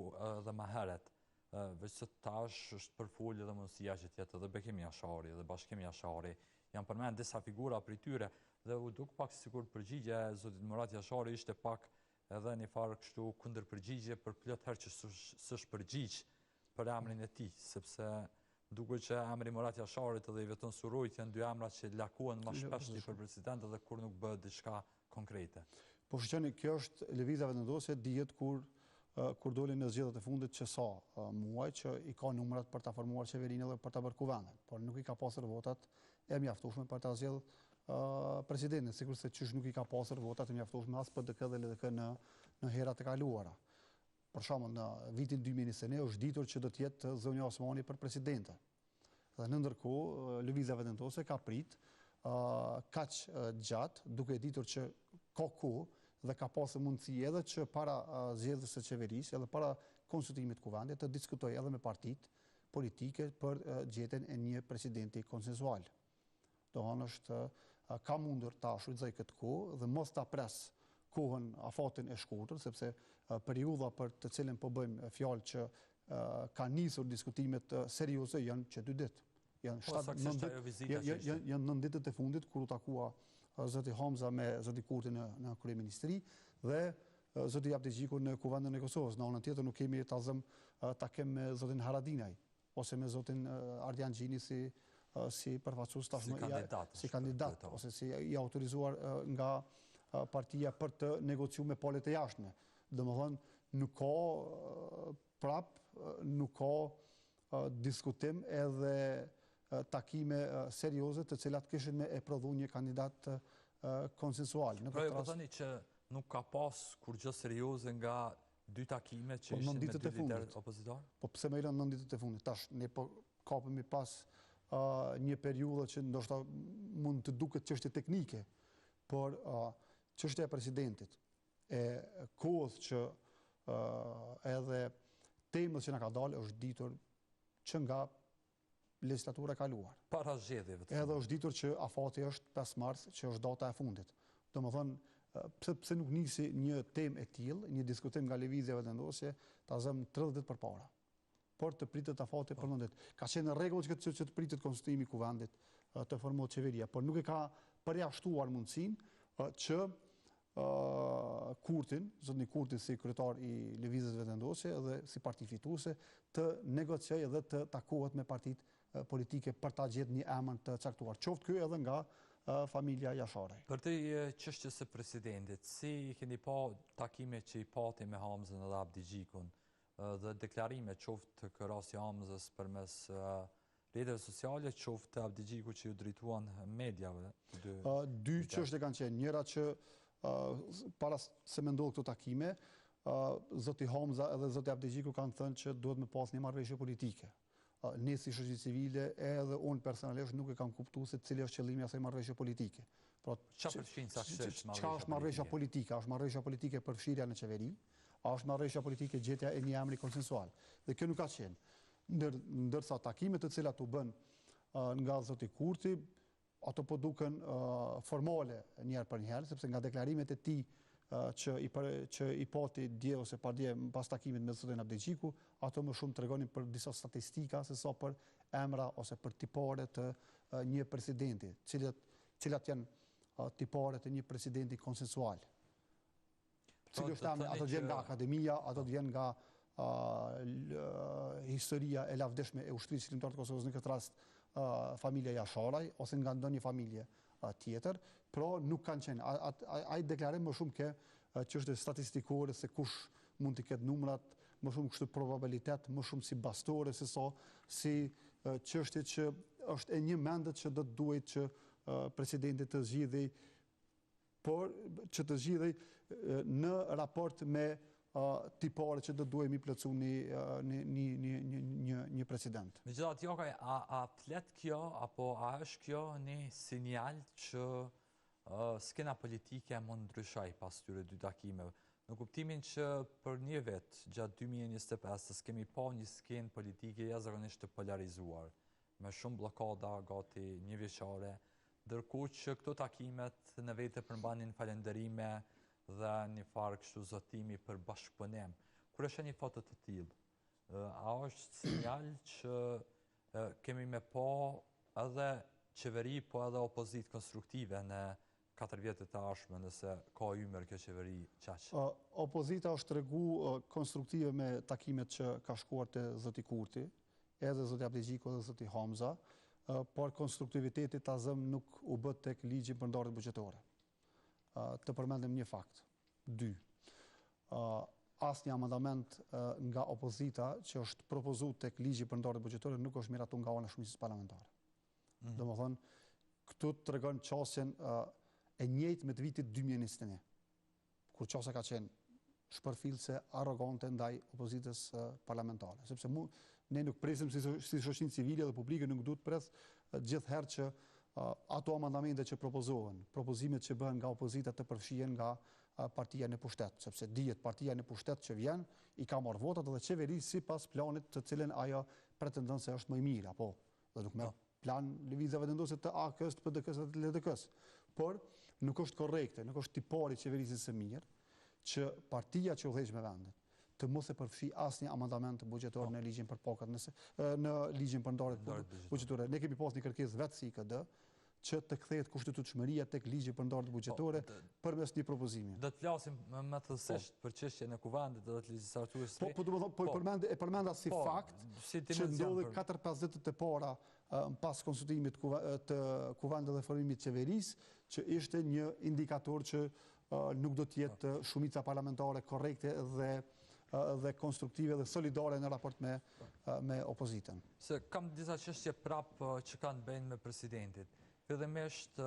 [SPEAKER 1] dhe më heret, veç se tash është përfolë dhe mundësia që tjetë edhe Bekim Jashari dhe Bashkim Jashari, janë përmend disa figura për tyre dhe u duk pak sikur përgjigje e zotit Murat Jashari ishte pak edhe një farë kështu kundër përgjigje për plot herë që s'është përgjigj për emrin e tij, sepse duket që emri Murat Jasharit dhe i Veton Surojt janë dy emra që lakuan më shpesh për president dhe kur nuk bëhet diçka konkrete.
[SPEAKER 19] Po shqeni, kjo është lëvizja vendosje dihet kur dolin në zgjedhjet e fundit që sa muaj që i ka numrat për ta formuar qeverinë dhe për ta bërë kuvendin, por nuk i ka pasur votat e mjaftueshme për ta zgjedhur presidentin, sigurisht se çish nuk i ka pasur votat e mjaftueshme as PDK dhe LDK në herat e kaluara. Për shembull, në vitin 2021 është ditur që do të jetë Zonja Osmani për presidente. Dhe në ndërkohë lëvizja vendosje ka prit kaq gjatë, duke ditur që ka kohë dhe ka pasur mundësi edhe që para zgjedhjes së qeverisë edhe para konsultimit kuvendit të diskutojë edhe me partitë politike për gjetjen e një presidenti konsensual. Dohon është ka mundur ta shfrytëzoj këtë kohë dhe mos ta pres kohën afatin e shkurtër, sepse periudha për të cilën po bëjmë fjalë që ka nisur diskutimet serioze janë që 2 ditë. Janë 9 ditët e fundit kur u takua zoti Hamza me zoti Kurti në kryeministri dhe zoti Abdigjiku në kuvendin e Kosovës. Në anën tjetër nuk kemi ta zëm takim me zotin Haradinaj ose me zotin Ardian Gjini si përfaqësues tashmë si kandidat ose si i autorizuar nga partia për të negociuar me palët e jashtme. Domethënë nuk ka diskutim edhe takime serioze të cilat kishin me e prodhu një kandidat konsensual.
[SPEAKER 1] Pra po thoni që nuk ka pas kur gjë serioze nga 2 takime që ishin me 2 liderët opozitar?
[SPEAKER 19] Po pse më janë 9 ditët e fundit? Tash ne po kapemi pas një periudhë që ndoshta mund të duket çështje teknike, por çështja e presidentit e kohës që edhe temës që na ka dalë është ditur që nga legislatura e kaluar.
[SPEAKER 1] Para zgjedhjeve.
[SPEAKER 19] Edhe është ditur që afati është 5 mars, që është data e fundit. Domethënë, pse nuk nisi një temë e tillë, një diskutim nga lëvizja vendosje, ta zëm 30 ditë përpara. Por të pritet afati për 9 ditë. Ka qenë në rregull që të pritet konstituimi i kuvendit të formohet qeveria, por nuk e ka përjashtuar mundësinë që Kurtin, zotni Kurti si kryetar i lëvizjes vendosje dhe si parti fituese të negociojë dhe të takohet me partitë politike për ta gjetur një emër të caktuar. Qoftë ky edhe nga familja Jasharaj.
[SPEAKER 1] Për të çështjes së presidentit, si keni pa takimet që i pati me Hamzën dhe Abdi Gjikun dhe deklarime qoftë të rasti Hamzës përmes rrjeteve sociale, qoftë Abdi Gjiku që ju drejtuan mediave?
[SPEAKER 19] Dy çështje kanë qenë. Njëra që para se me ndodhë këto takime, zoti Hamza edhe zoti Abdi Gjiku kanë thënë që duhet me pas një marrëveshje politike. Ne si shoqëri civile edhe unë personalisht nuk e kam kuptuar se cili është qëllimi i asaj marrëveshje politike.
[SPEAKER 1] Çfarë përfshin sa
[SPEAKER 19] është marrëveshja politike? Është marrëveshja politike përfshirja në qeveri, është marrëveshja politike gjetja e një emri konsensual. Dhe kjo nuk ka qenë. Ndërsa takimet të cilat u bën nga zoti Kurti, ato po duken formale njëherë për njëherë, sepse nga deklarimet e tij që i pati dje ose padje pas takimit me zotin Abdi Gjiku, ato më shumë tregonin për disa statistika se sa për emra ose për tipare të një presidenti, cilat janë tipare të një presidenti konsensual. Cili është emri, ato vjen nga akademia, ato vjen nga historia e lavdishme e ushtrisë shqiptare të Kosovës, në këtë rast familja Jasharaj ose nga ndonjë familje tjetër, pro nuk kanë qenë. Ai deklarim më shumë ke çështje statistikore se kush mund të ketë numrat, më shumë kështu probabilitet, më shumë si bastore se sa si çështje që është e një mendet që do të duhet që presidenti të zgjidhej, por që të zgjidhej në raport me tipare që do duhemi plotsu një president.
[SPEAKER 1] Megjithatë, Jokaj, a flet kjo apo a është kjo një sinjal që skena politike mund ndryshoj pas këtyre dy takimeve? Në kuptimin që për një vit, gjatë 2025, kemi pa një skenë politike jashtëzakonisht të polarizuar, me shumë blokada gati një vjeçare, ndërkohë që këto takimet në vete përmbanin falënderime dhe një farë kështu zotimi për bashkëpunim. Kur është një foto të tillë, a është sinjal që kemi me pa edhe qeveri, po edhe opozitë konstruktive në 4 vjetët e ardhshme, nëse ka ymër kjo qeveri qaq?
[SPEAKER 19] Opozita është tregu konstruktive me takimet që ka shkuar te zoti Kurti, edhe zoti Abdi Gjiku dhe zoti Hamza, por konstruktiviteti ta zëm nuk u bë tek ligji për ndarjet buxhetore. Të përmendim një fakt. 2. Asnjë amandament nga opozita që është propozuar tek ligji për ndarjet buxhetore nuk është miratuar nga ana e shumicës parlamentare. Domethënë, këtu tregon çështjen e njëjtë me të vitit 2021, kur çështja ka qenë shpërfillse, arrogante ndaj opozitës parlamentare. Sepse ne nuk presim si shoqëri civile dhe publike nuk duhet pres gjithherë që ato amandamente që propozohen, propozimet që bëhen nga opozita të përfshihen nga partia në pushtet, sepse dihet partia në pushtet që vjen, i ka marrë votat dhe qeveri sipas planit të cilën ajo pretendon se është më i mirë, apo dhe nuk merr plan lëvizje vendosje të AK-s, të PDK-s dhe të LDK-s. Por nuk është korrekte, nuk është tipari qeverisë së mirë që partia që udhëheq me vendin të mos e përfshi asnjë amandament buxhetor në ligjin për pakat, në ligjin për ndarjet buxhetore. Ne kemi pas një kërkesë vetë si KD që të kthehet kushtutshmëria tek ligji për ndarjet buxhetore përmes një propozimi.
[SPEAKER 1] Do të flasim më thellësisht për çështjen e kuvendit dhe të legjislaturës.
[SPEAKER 19] E përmenda si fakt që ndodhi 4-5 ditë të para pas konsultimit të kuvendit dhe formimit të qeverisë, që ishte një indikator që nuk do të jetë shumica parlamentare korrekte dhe konstruktive dhe solidare në raport me opozitën.
[SPEAKER 1] Se kam disa çështje prapë që kanë bëjnë me presidentit. Fillimisht,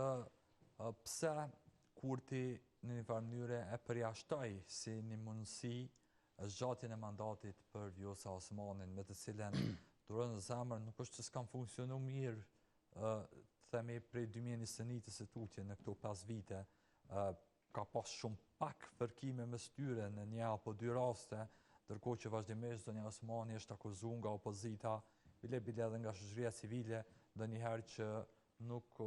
[SPEAKER 1] pse Kurti në një farë mënyrë e përjashtoi si një mundësi zgjatjen e mandatit për Vjosa Osmanin, me të cilën durën në zemër nuk është që s'kam funksionu mirë, themi prej 2021 së tutje në këto 5 vite, ka pas shumë pak fërkime mes tyre në një apo 2 raste, ndërkohë që vazhdimisht zonja Osmani është akuzuar nga opozita, bile edhe nga shoqëria civile, ndonjëherë që nuk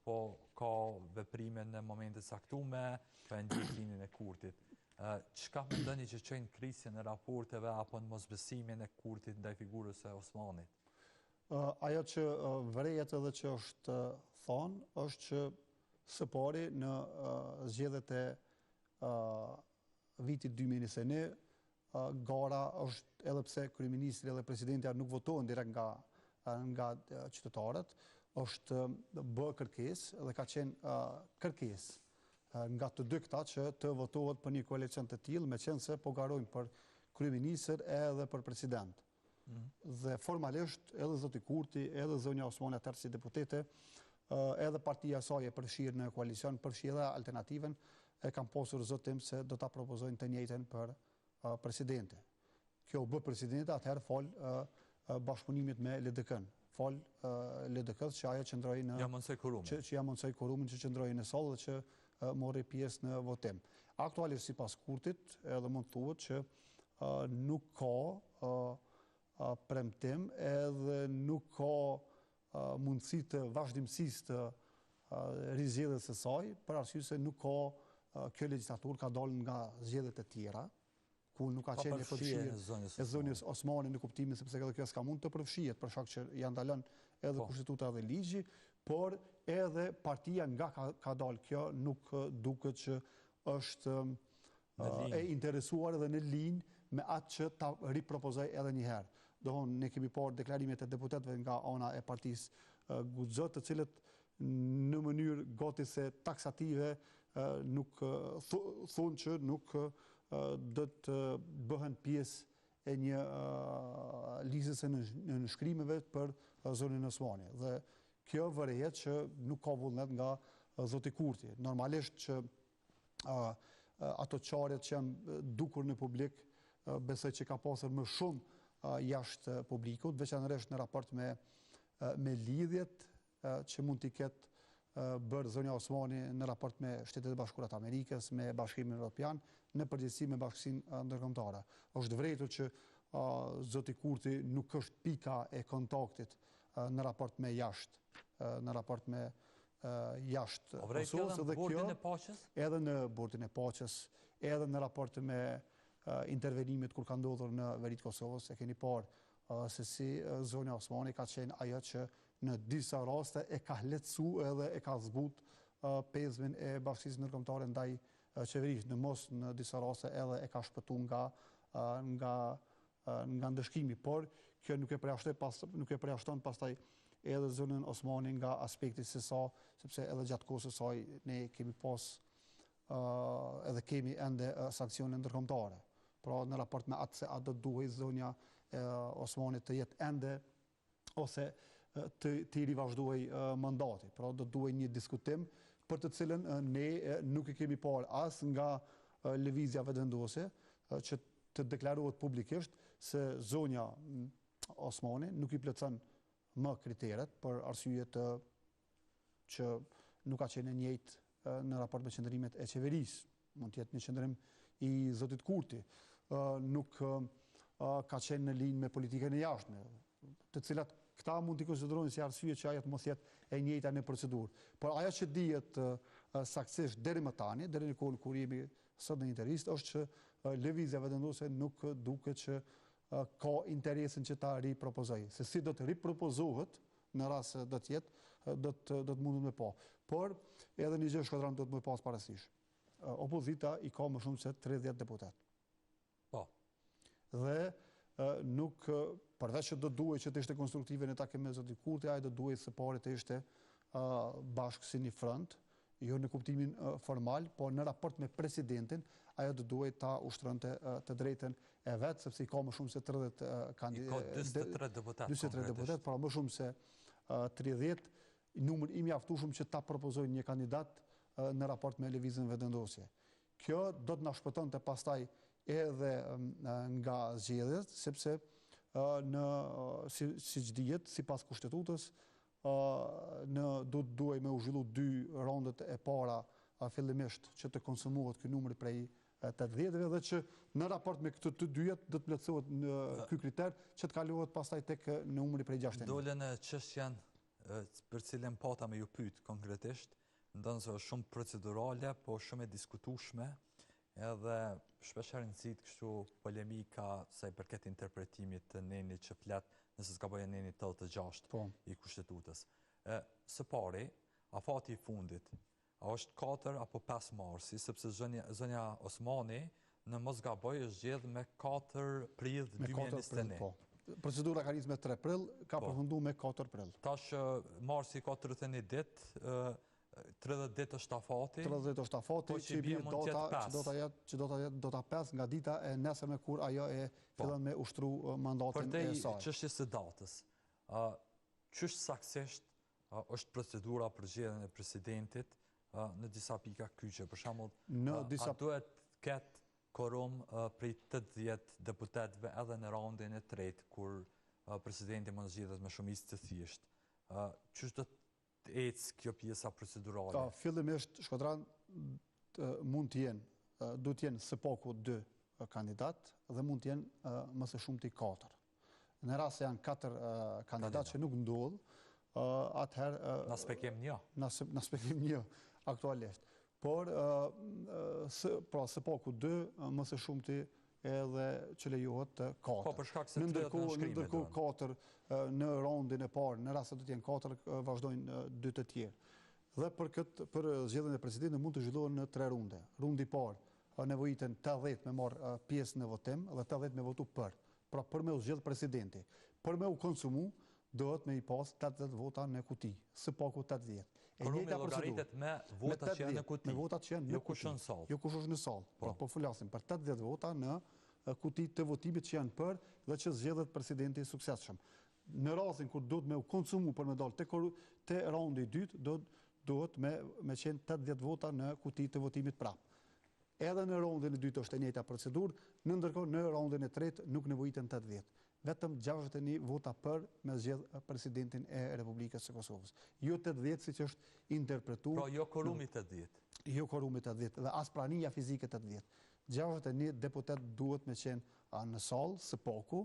[SPEAKER 1] po ka veprime në momentet saktume për ndjekimin e Kurtit. Çka mendoni që çojnë krisjen e raporteve apo në mosbesimin e Kurtit ndaj figurës e Osmanit?
[SPEAKER 19] Ajo që vrejet edhe që është thonë, është që së pari në zgjedhjet e vitit 2021, gara është, edhe pse kryeministri edhe presidentja nuk votohen direkt nga qytetarët, është bë kërkesë dhe ka qenë kërkesë nga të dy këta që të votohet për një koalicion të tillë, meqense po garojnë për kryeministër edhe për president. Dhe formalisht edhe zoti Kurti, edhe zonja Osmani atëherë si deputete, edhe partia e saj e përfshirë në koalicion, përfshi edhe Alternativën, e kam posur zotim se do ta propozojnë të njëjtën për presidente. Kjo u bë presidente, atëherë fol bashkëpunimit me LDK-n. Fol LDK-s që ajo qëndroi në Jamonsoj Kurumin që qëndroi në sallë dhe që mori pjesë në votim. Aktualisht sipas Kurtit, edhe mund thuhet që nuk ka premtim edhe nuk ka mundësi të vazhdimësisë të rizgjedhjes së saj, për arsye se nuk ka kjo legjislaturë ka dalë nga zgjedhjet e tjera, ku nuk ka qenë përfshirje e zonjës Osmani në kuptimin sepse edhe kjo s'ka mund të përfshihet për shkak që janë ndalën edhe kushtetuta dhe ligji, por edhe partia nga ka dalë kjo nuk duket që është e interesuar edhe në linjë me atë që ta ripropozoj edhe një herë. Dohon ne kemi parë deklarimet e deputetëve nga ana e partisë Guxho, të cilët në mënyrë gati se taksative nuk thonë që nuk do të bëhen pjesë e një listës në nënshkrimeve për zonën Osmani. Dhe kjo vërehet që nuk ka vullnet nga zoti Kurti. Normalisht që ato qarjet që janë dukur në publik, besoj që ka pasur më shumë jashtë publikut, veçanërisht në raport me lidhjet që mund t'i ketë bërë zonja Osmani në raport me Shtetet e Bashkuara të Amerikës, me Bashkimin Evropian, në përgjithësi me Bashkinë Ndërkombëtare. Është vërtetë që zoti Kurti nuk është pika e kontaktit në raport me jashtë, në raport me jashtë Kosovës, edhe kjo edhe në bordin e paqes, edhe në raport me intervenimet kur ka ndodhur në veritë Kosovës, e keni parë se si zonja Osmani ka qenë ajo që në disa raste e ka lehtësu edhe e ka zbut pezmin e Bashkisë Ndërkombëtare ndaj qeverisë, në mos në disa raste edhe e ka shpëtu nga ndëshkimi, por kjo nuk e përjashton pastaj edhe zonën Osmani nga aspekti se sa, sepse edhe gjatë kohës së saj ne kemi pas edhe kemi ende sankcione ndërkombëtare. Pra në raport me atë se a do duhej zonja Osmani të jetë ende ose të i rivazhdoj mandati. Pra do duhej një diskutim për të cilën ne nuk e kemi parë as nga lëvizja vetëvendose që të deklarohet publikisht se zonja Osmani nuk i plotson më kriteret për arsye që nuk ka qenë njëjtë në raport me qëndrimet e qeverisë. Mund të jetë një qëndrim i zotit Kurti. Nuk ka qenë në linjë me politikën e jashtme, të cilat këta mund t'i konsiderojnë si arsye që ajo të mos jetë e njëjta në procedurë. Por ajo që dihet saktësisht deri më tani, deri në kohën kur jemi sot në intervistë, është që lëvizja vetëvendose nuk duket që ka interesin që ta ripropozojë. Se si do të ripropozohet në rast se do të jetë, do të mundet me pa. Por edhe një gjë shkodran do të më pas parasysh. Opozita i ka më shumë se 30 deputet.
[SPEAKER 1] Po.
[SPEAKER 19] Dhe nuk përveç që do duhej që të ishte konstruktive në takim me zotin Kurti, ai do duhej së pari të ishte bashkë si një front, jo në kuptimin formal, por në raport me presidentin, ajo do duhej ta ushtronte të drejtën e vet, sepse i ka më shumë se 30 kandidatë.
[SPEAKER 1] I ka 43 deputet.
[SPEAKER 19] 43 deputet, pra më shumë se 30, numër i mjaftueshëm që ta propozojnë një kandidat në raport me lëvizjen vetëvendosje. Kjo do të na shpëtonte pastaj edhe nga zgjedhjet, sepse siç dihet, sipas kushtetutës, duhej me u zhvillu 2 rondet e para fillimisht që të konsumohet ky numër prej 80-ve dhe që në raport me këto të dyjet do të plotësohet ky kriter që të kalohet pastaj tek numri prej 60.
[SPEAKER 1] Dole në çështjen për cilën pata me ju pyet konkretisht, ndonë se është shumë procedurale, po shumë e diskutueshme, edhe shpeshherë nxit kështu polemika sa i përket interpretimit të nenit që flet, nëse s'ka bëjë neni 86 i Kushtetutës. Së pari, afati i fundit, a është 4 apo 5 marsi, sepse zonja Osmani në mos gaboj është zgjedhur me 4 prill 2021.
[SPEAKER 19] Procedura ka nisur me 3 prill, ka përfunduar me 4 prill.
[SPEAKER 1] Tash marsi ka 31 ditë, 30 ditë është afati.
[SPEAKER 19] 30 ditë është afati, që i bie data që do ta 5 nga dita e nesërme kur ajo e fillon me ushtru mandatin e saj.
[SPEAKER 1] Për çështjes së datës, ç'është saktësisht është procedura për zgjedhjen e presidentit në disa pika kyçe, për shembull, a duhet ketë korum prej 80 deputetëve edhe në raundin e tretë, kur presidenti mund zgjidhet me shumicë të thjeshtë. Ç'është do të ecë kjo pjesa procedurale?
[SPEAKER 19] Fillimisht Shkodran mund të jenë, do të jenë së paku 2 kandidat dhe mund të jenë më së shumti 4. Në rast se janë 4 kandidat që nuk ndodh, atëherë
[SPEAKER 1] na spekem një.
[SPEAKER 19] Na spekem një aktualisht. Por së paku 2 më së shumti edhe që lejohet 4.
[SPEAKER 1] Po për shkak se
[SPEAKER 19] ndërkohë 4 në raundin e parë, në rast se do të jenë 4, vazhdojnë 2 të tjerë. Dhe për zgjedhjen e presidentit mund të zhvillohen në 3 runde. Rundi i parë nevojiten 80 me marr pjesë në votim dhe 80 me votu për. Pra për me u zgjedh presidenti. Për me u konsumu dohet me i pas 80 vota në kuti, së paku 80.
[SPEAKER 1] Korumi llogaritet me votat që janë në kuti.
[SPEAKER 19] Me votat që janë në kuti. Jo kush është në sallë. Pra po flasim për 80 vota në kuti të votimit që janë për dhe që zgjedhet presidenti i suksesshëm. Në rastin kur duhet me u konsumu për me dalë te raundi i dytë, duhet me qenë 80 vota në kuti të votimit prap. Edhe në raundin e dytë është e njëjta procedurë, ndërkohë në raundin e tretë nuk nevojiten 80. Vetëm 61 vota për me zgjedh presidentin e Republikës së Kosovës. Jo 80 siç është interpretuar.
[SPEAKER 1] Pra jo korumi 80.
[SPEAKER 19] Jo korumi 80 dhe as prania fizike 80. 61 deputet duhet me qenë në sallë së paku,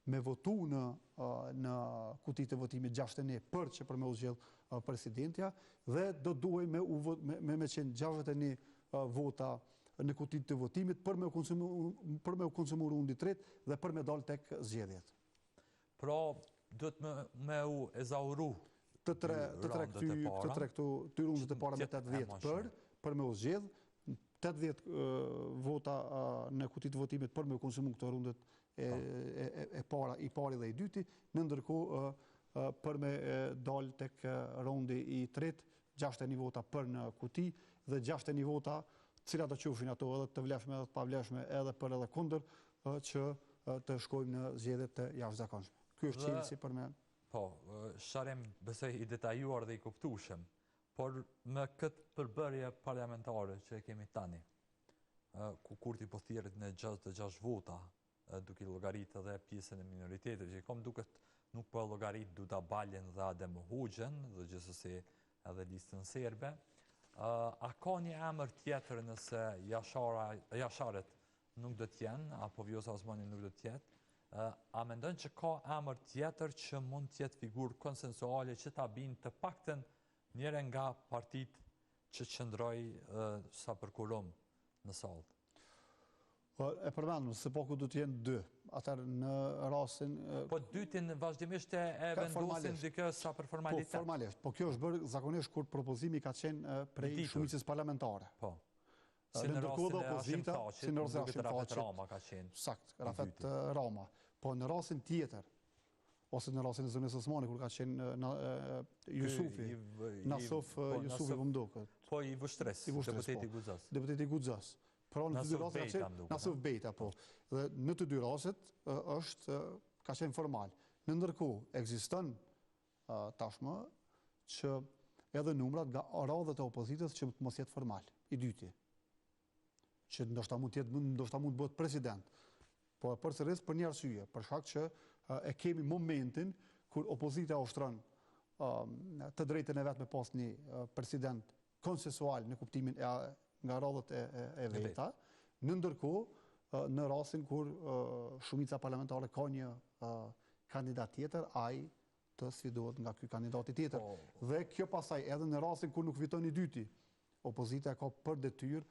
[SPEAKER 19] me votu në kutitë e votimit 61 për që për me u zgjedh presidentja dhe do duhej me qenë 61 vota në kutitë të votimit për me u konsumu rundi i tretë dhe për me dalë tek zgjedhjet.
[SPEAKER 1] Pra, duhet me u ezauru
[SPEAKER 19] të tre këtu rundet e para me 80 për me u zgjedh, 80 vota në kutitë të votimit për me u konsumu këto rundet i pari dhe i dyti, në ndërkohë për me dalë tek rundi i tretë, 61 vota për në kuti dhe 61 vota cilat do qofshin ato edhe të vlefshme edhe të pavlefshme edhe për edhe kundër që të shkojmë në zgjedhje të jashtëzakonshme. Ky është qelësi për me.
[SPEAKER 1] Po, sharem besoj i detajuar dhe i kuptueshëm, por me këtë përbërje parlamentare që e kemi tani, ku kurti po thirret në 66 vota, duke llogaritë edhe pjesën e minoritetit, që kom duket nuk po llogarit Duda Baljen dhe Adem Hoxhën dhe gjithsesi edhe listën serbe. A ka një emër tjetër nëse Jasharet nuk do t'jenë, apo Vjosa Osmani nuk do t'jetë? A mendon që ka emër tjetër që mund t'jetë figurë konsensuale që ta binë të paktën njëre nga partit që qëndroj sa për kurum në sallë?
[SPEAKER 19] E përmendëm, se paku do t'jenë 2. Atër në rastin...
[SPEAKER 1] Po dytin vazhdimisht e vendosin dikë sa për formalitet?
[SPEAKER 19] Po formalisht, po kjo është bërë zakonisht kur propozimi ka qenë prej shumicës parlamentare.
[SPEAKER 1] Po. Si në rastin e Hashim Thaçit,
[SPEAKER 19] si në rastin e Hashim
[SPEAKER 1] Rafet Rama ka qenë.
[SPEAKER 19] Sakt, Rafet Rama. Po në rastin tjetër, ose në rastin e zonës Osmani, kur ka qenë Jusufi, Nasof Jusufi Vëmdokët.
[SPEAKER 1] Po i Vështres, deputeti Guxas.
[SPEAKER 19] Deputeti Guxas. Pra në të dy rastet Nasof Bejta, po. Dhe në të dy rastet ka qenë formal. Në ndërkohë ekziston tashmë që edhe numrat nga radhët e opozitës që mos jetë formal, i dyti. Që ndoshta mund të bëhet president. Po përsëris për një arsye, për shkak që e kemi momentin kur opozita ushtron të drejtën e vet me pas një president konsensual në kuptimin nga radhët e veta, në ndërkohë në rastin kur shumica parlamentare ka një kandidat tjetër, ai të sfidohet nga ky kandidati tjetër. Dhe kjo pasaj, edhe në rastin kur nuk fiton i dyti, opozita ka për detyrë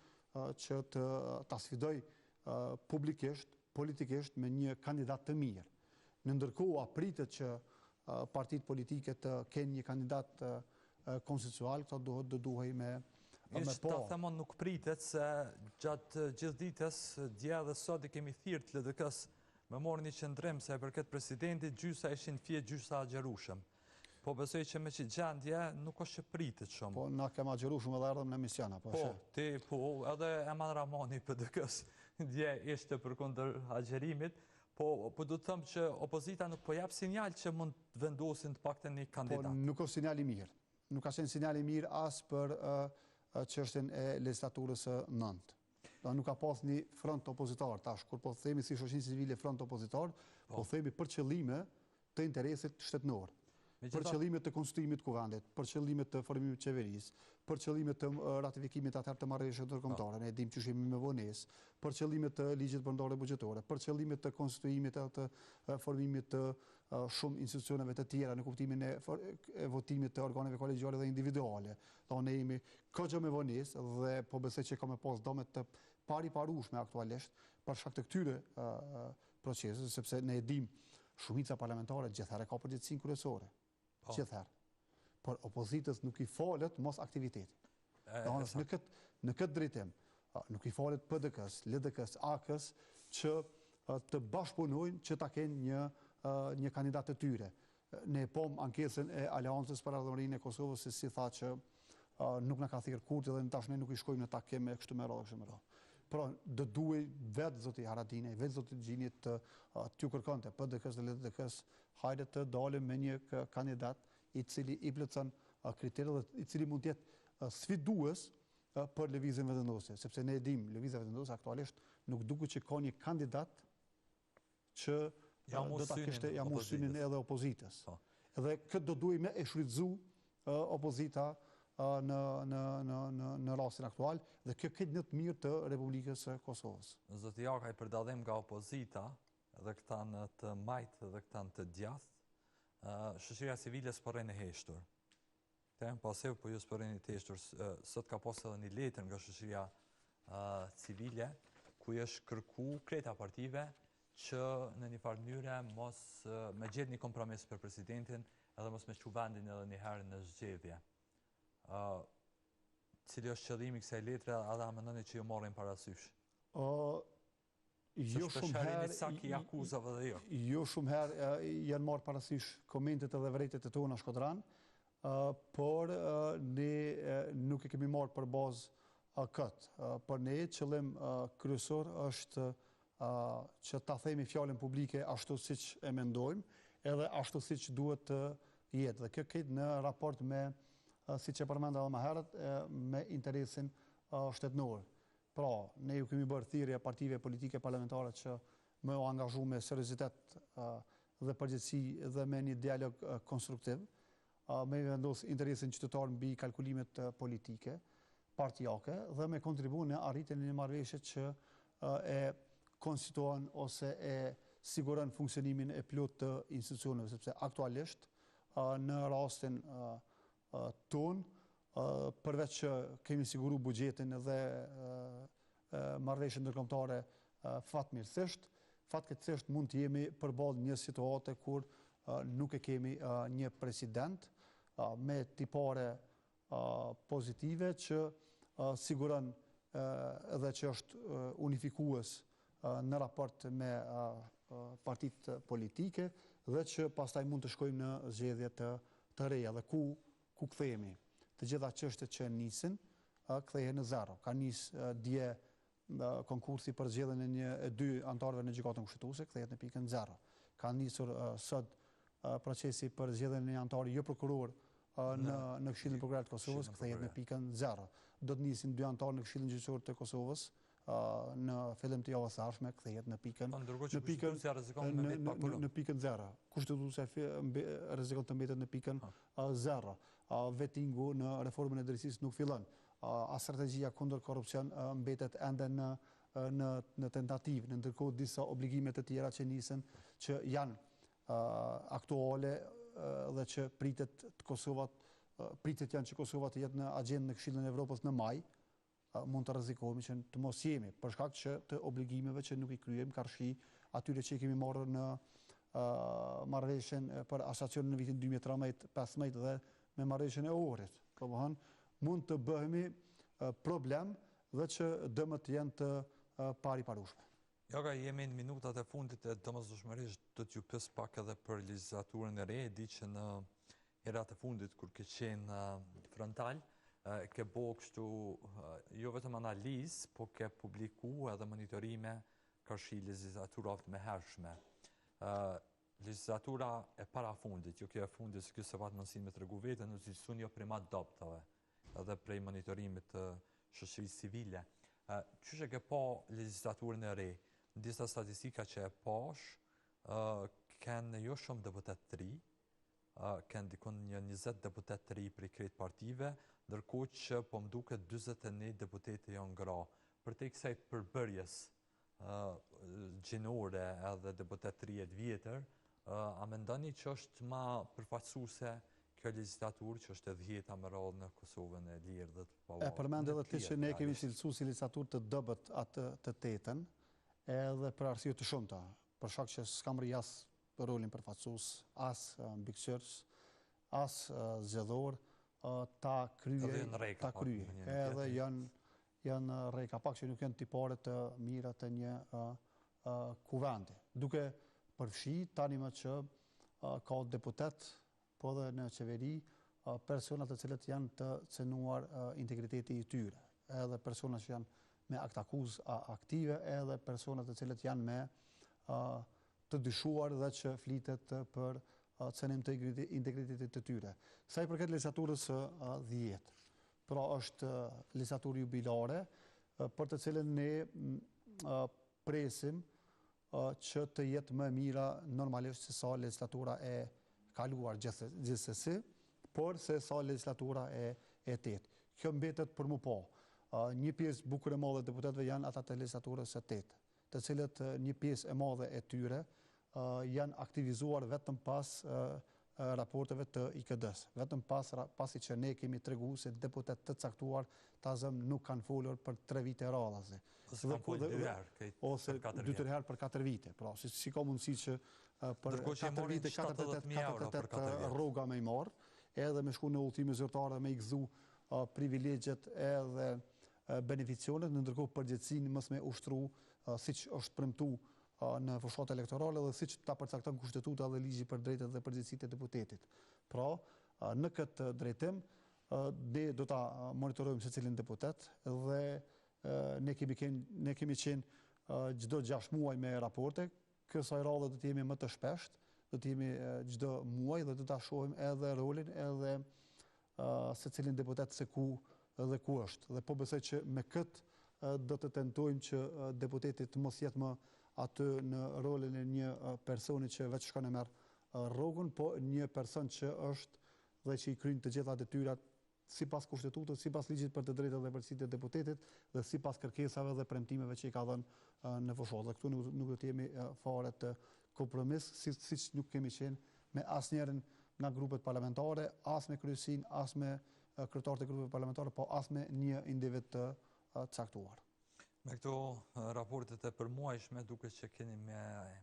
[SPEAKER 19] që ta sfidoj publikisht, politikisht me një kandidat të mirë. Në ndërkohë apritet që partitë politike të kenë një kandidat konsensual, këto do duhej me
[SPEAKER 1] Ishtë ta themon nuk pritet se gjatë gjithë ditës, dje dhe sot i kemi thirrë të LDK-s me morë një qëndrim se për këtë presidentit gjysa ishin fje gjysa agjerushëm. Po besoj që me që gjendje nuk është që pritet shumë.
[SPEAKER 19] Po na kem agjerushëm edhe erdhëm në emisiona.
[SPEAKER 1] Edhe Eman Ramani PDK-s dje ishte për kundër agjerimit, po do të thëmë që opozita nuk po jap sinjal që mund të vendosin të paktën një kandidat.
[SPEAKER 19] Po nuk është sinjal i mirë. Nuk ka qenë sinjal i mirë as për çështjen e legislaturës së 9. Nuk ka pas një front opozitar tash, kur po themi si shoqëri civile front opozitar, po themi për qëllime të interesit shtetënor. Për qëllime të konstituimit të kuvendit, për qëllime të formimit të qeverisë, për qëllime të ratifikimit atëherë të marrëveshjeve ndërkombëtare, ne dimë që jemi me vonesë, për qëllime të ligjit përndore buxhetore, për qëllime të konstituimit të formimit të shumë institucioneve të tjera në kuptimin e votimit të organeve kolegjiale dhe individuale. Ne jemi këgjë me vonesë dhe po besoj që ka me pas domet të pariparueshme aktualisht për shkak të këtyre proceseve, sepse ne e dimë shumica parlamentare gjithherë ka përgjegjësinë kryesore. Gjithherë. Por opozitës nuk i falet mos aktiviteti. Në këtë drejtim, nuk i falet PDK-s, LDK-s, AK-s që të bashkëpunojnë që ta kenë një kandidat të tyre. Ne pom ankesën e Aleancës për Ardhmërinë e Kosovës, se si tha që nuk na ka thirrë kurrë dhe tash ne nuk i shkojmë në takim me kështu me radhë. Pra, do duhej vetë zoti Haradinaj, vetë zoti Gjinit t'ju kërkonte PDK-s dhe LDK-s, hajde të dalim me një kandidat i cili i plotson kriteret dhe i cili mund të jetë sfidues për lëvizjen vendosje, sepse ne e dimë lëvizja vendosje aktualisht nuk duket që ka një kandidat që do ta kishte synin edhe opozitës. Edhe këtë do duhej me e shfrytëzu opozita në rastin aktual dhe kjo këtë një të mirë të Republikës së Kosovës.
[SPEAKER 1] Zoti Jakaj, për dallim nga opozita, edhe këta në të majtë dhe këta në të djathtë, shoqëria civile s'porrin e heshtur. Po ju s'porrin e heshtur. Sot ka pas edhe një letër nga shoqëria civile ku është kërku kreta partive që në një farë mënyrë mos me gjetë një kompromis për presidentin edhe mos me çu vendin edhe një herë në zgjedhje. Cili është qëllimi kësaj letre, a da mendoni që ju marrin parasysh?
[SPEAKER 19] Jo shumë herë janë marrë parasysh komentet edhe vërejtjet e tona Shkodran, por ne nuk e kemi marrë për bazë këtë. Për ne qëllim kryesor është që ta themi fjalën publike ashtu siç e mendojmë, edhe ashtu siç duhet të jetë. Dhe kjo këtë në raport me, siç e përmenda edhe më herët, me interesin shtetënor. Pra, ne ju kemi bërë thirrje partive politike parlamentare që më u angazhu me seriozitet dhe përgjegjësi dhe me një dialog konstruktiv, me vendos interesin qytetar mbi kalkulimet politike, partijake dhe me kontribu në arritjen e një marrëveshje që e konstituon ose e siguron funksionimin e plot të institucioneve, sepse aktualisht në rastin ton, përveç që kemi siguru buxhetin dhe marrëveshjen ndërkombëtare fatkeqësisht mund të jemi përballë një situate kur nuk e kemi një president me tipare pozitive që siguron edhe që është unifikues në raport me partitë politike dhe që pastaj mund të shkojmë në zgjedhje të reja dhe ku kthehemi. Të gjitha çështjet që nisin kthehen në zero. Ka nis dje konkursi për zgjedhjen e dy anëtarëve në gjykatën kushtetuese, kthehet në pikën 0. Ka nisur sot procesi për zgjedhjen e një anëtari jo prokuror në Këshillin Prokurar të Kosovës, kthehet në pikën 0. Do të nisin dy anëtarë në Këshillin Gjyqësor të Kosovës në fillim të javës së ardhshme, kthehet në pikën 0. Kushtetuesja rrezikon të mbetet në pikën 0. Vetingu në reformën e drejtësisë nuk fillon. A strategjia kundër korrupsion mbetet ende në tentativë, ndërkohë disa obligime të tjera që nisen që janë aktuale dhe që pritet janë që Kosova të jetë në agendën e Këshillin e Evropës në maj, mund të rrezikohemi që të mos jemi, për shkak që të obligimeve që nuk i kryejmë karshi atyre që i kemi marrë në marrëveshjen për asociacionin në vitin 2013-15 dhe me marrëveshjen e Ohrit. Domethënë, mund të bëhemi problem dhe që dëmët janë të pariparueshme.
[SPEAKER 1] Joga, jemi në minutat e fundit e domosdoshmërisht do t'ju pyes pak edhe për legjislaturën e re. E di që në herat e fundit kur ke qenë frontal, ke bo kështu jo vetëm analizë, po ke publiku edhe monitorime karshi legjislaturave të mëhershme. Legjislatura e para fundit, jo kjo e fundit, se kjo se patë mundësin me të regu vetën, në zilësun jo primat doptave, edhe prej monitorimit të shoqërisë civile. Qyshe ke po legjislaturën e re, në disa statistika që e pash, kënë jo shumë deputet të ri, kënë dikun një 20 deputet të ri për i krejt partive, ndërkohë që po mduket 21 deputete janë gra. Për te kësaj përbërjes gjinore edhe deputet 30 vjetër, a mendoni që është ma përfaqësuese kjo legjislaturë që është e 10-a me radhë në Kosovën e lirë dhe të pavarur?
[SPEAKER 19] E përmend edhe ti që ne kemi cilësu si legjislaturë të dobët atë të 8-ën, edhe për arsye të shumta, për shkak që s'kam rri as rolin përfaqësues, as mbikëqyrës, as zgjedhor, ta krye. Edhe janë rreka pak që nuk janë tipare të mira të një kuvendi. Duke përfshi tani më që ka deputet, po dhe në qeveri, personat të cilët janë të cënuar integriteti i tyre, edhe personat që janë me aktakuz aktive, edhe personat të cilët janë me të dyshuar dhe që flitet për cënim të integritetit të tyre. Sa i përket legjislaturës 10, pra është legjislaturë jubilare, për të cilën ne presim që të jetë më mira normalisht se sa legjislatura e kaluar gjithsesi, por se sa legjislatura e 8. Kjo mbetet për mu po. Një pjesë bukur e madhe deputetëve janë ata të legjislaturës së 8, të cilët një pjesë e madhe e tyre janë aktivizuar vetëm pas raporteve të IKD-s. Vetëm pasi që ne kemi tregu se deputet të caktuar tazëm nuk kanë folur për 3 vite radhazi.
[SPEAKER 1] Ose kanë folur 2 herë.
[SPEAKER 19] Ose 2-3 herë për 4 vite. Pra, si ka mundësi që për 4 vite 48 rroga me i marë, edhe me shku në udhëtime zyrtare me i gëzu privilegjet edhe beneficionet, në ndërkohë përgjegjësinë mos me ushtru siç është premtu në fushat elektorale dhe siç ta përcakton kushtetuta dhe ligji për drejtat dhe përgjegjësitë e deputetit. Pra, në këtë drejtim ne do ta monitorojmë secilin deputet dhe ne kemi qenë çdo 6 muaj me raporte. Kësaj radhe do të jemi më të shpesht, do të jemi çdo muaj dhe do ta shohim edhe rolin edhe secilin deputet se ku dhe ku është. Dhe po besoj që me këtë do të tentojmë që deputeti të mos jetë më aty në rolin e një personi që veç shkon e merr rrogën, po një person që është dhe që i kryen të gjitha detyrat sipas kushtetutës, sipas ligjit për të drejtat dhe përgjegjësitë e deputetit dhe sipas kërkesave dhe premtimeve që i ka dhënë në fushat. Dhe këtu nuk do të jemi fare të kompromis, siç nuk kemi qenë me asnjërin nga grupet parlamentare, as me kryesinë, as me kryetarët e grupeve parlamentare, po as me një individ të caktuar.
[SPEAKER 1] Me këto raportet e përmuajshme duke që keni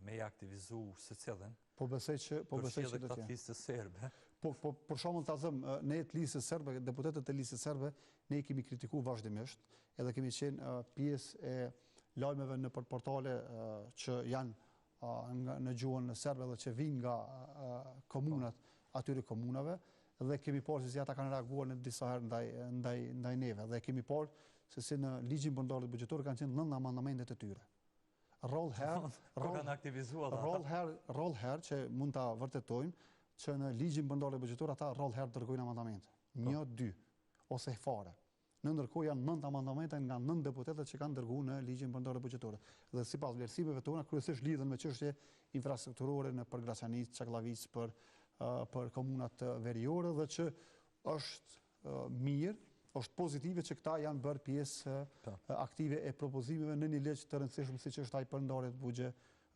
[SPEAKER 1] me i aktivizu secilin.
[SPEAKER 19] Po besoj që do të jenë.
[SPEAKER 1] Për këta listës serbe.
[SPEAKER 19] Po për shembull ta them, ne të listës serbe, deputetët e listës serbe, ne i kemi kritikuar vazhdimisht, edhe kemi qenë pjesë e lajmeve në portale që janë në gjuhën serbe dhe që vijnë nga komunat atyre komunave, dhe kemi parë se si ata kanë reaguar në disa herë ndaj neve, dhe kemi parë se si në ligjin brendor buxhetor kanë qenë 9 amandamente të tyre. Roll herë që mund ta vërtetojmë që në ligjin brendor buxhetor ata roll herë dërgojnë amandamente. 1, 2 ose fare. Në ndërkohë janë 9 amandamente nga 9 deputetët që kanë dërguar në ligjin brendor buxhetor. Dhe sipas vlerësimeve tona kryesisht lidhen me çështje infrastrukturore në Graçanicë, Çaklavic për komunat veriore dhe që është mirë, është pozitive që këta janë bërë pjesë aktive e propozimeve në një ligj të rëndësishëm siç është ai për ndarjet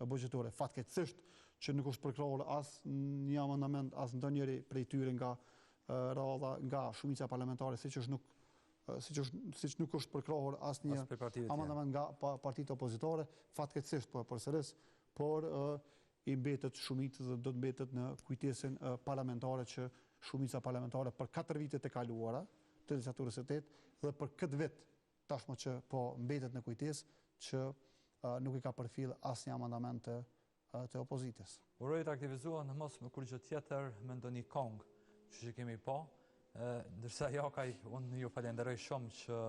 [SPEAKER 19] buxhetore. Fatkeqësisht që nuk është përkrahur as një amandament, as ndonjëri prej tyre nga radha nga shumica parlamentare, siç nuk është përkrahur asnjë amandament nga partitë opozitore, fatkeqësisht po e përsëris, por i mbetet shumicës dhe do të mbetet në kujtesën parlamentare që shumica parlamentare për 4 vitet e kaluara të legjislaturës së 8 dhe për këtë vit tashmë që po mbetet në kujtesë që nuk i ka përfill asnjë amandament të opozitës.
[SPEAKER 1] Uroj të aktivizohen mos me kur gjë tjetër me ndonjë kong që kemi pa, ndërsa Jakaj, unë ju falenderoj shumë që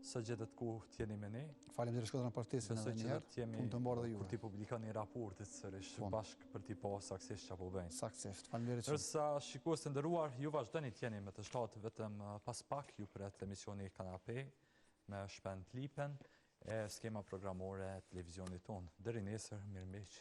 [SPEAKER 1] së gjetët ku t'jeni me ne.
[SPEAKER 19] Faleminderit shkodrën për ftesën edhe një herë, punë të mbarë dhe juve.
[SPEAKER 1] Kur ti publikoni raportit sërish bashkë për t'i pa saksisht që apo bëjnë.
[SPEAKER 19] Saksisht, faleminderit shumë.
[SPEAKER 1] Ndërsa shikues të nderuar, ju vazhdoni t'jeni me të shtatë vetëm pas pak ju pret emisioni Kanape me Shpend Lipen e skema programore e televizionit tonë. Deri nesër, mirëmbëngjes.